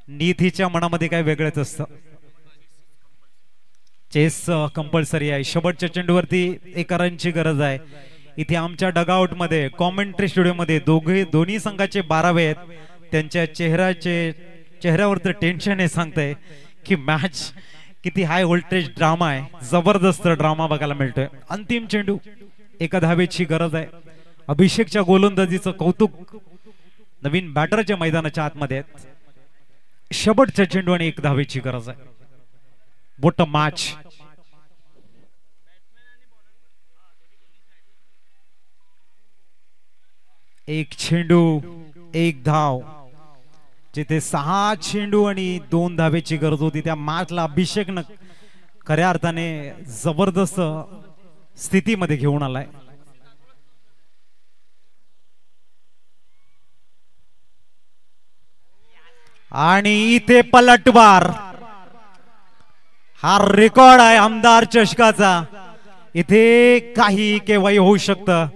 नीतीच्या मनामध्ये काय वेगळंच असतं। चेस कंपल्सरी आहे। शेवटच्या चेंडूवरती 1 रनची गरज आहे। इथे आमच्या डगआउट मध्ये कॉमेंट्री स्टुडिओ मध्ये दोन्ही संघाचे 12वे आहेत। त्यांच्या चेहऱ्यावर टेन्शन आहे, सांगताय की मॅच किती हाय व्होल्टेज ड्रामा आहे, जबरदस्त ड्रामा बघायला मिळतोय। अंतिम चेंडू 1 धावेची गरज आहे। अभिषेकच्या गोलंदाजीचं कौतुक नवीन बॅटरच्या मैदानाच्या आतमध्ये आहेत। शेवटचा चेंडू आणि 1 धावेची गरज आहे। What a match. एक चेंडू 1 धाव। जिथे 6 चेंडू आणि 2 धावेची गरज होती त्या मॅचला अभिषेकनं खऱ्या अर्थाने जबरदस्त स्थितीमध्ये घेऊन आलाय. आणि इथे पलटवार, हा रेकॉर्ड आहे आमदार चषकाचा. इथे काही केव्हाही होऊ शकतं.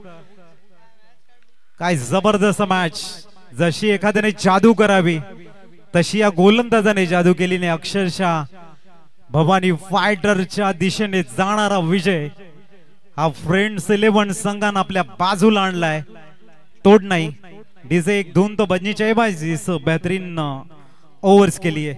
काय जबरदस्त मॅच, जशी एखाद्याने जादू करावी तशी या गोलंदाजाने जादू केली नाही. अक्षरशः भवानी फायटरच्या दिशेने जाणारा विजय हा फ्रेंड्स 11 संघानं आपल्या बाजूला आणलाय. तोड नाही. डीजे 1-2 तो बजनी चाहिए इस बेहतरीन ओव्हर्स के लिए.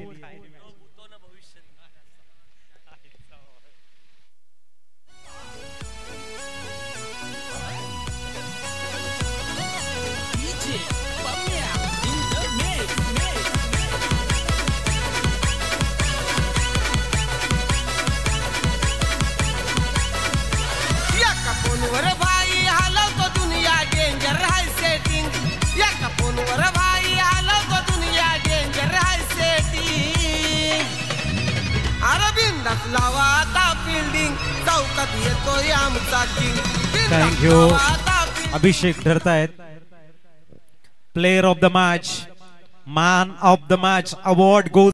Thank you. अभिषेक ठरतायत player of the match, man of the match award goes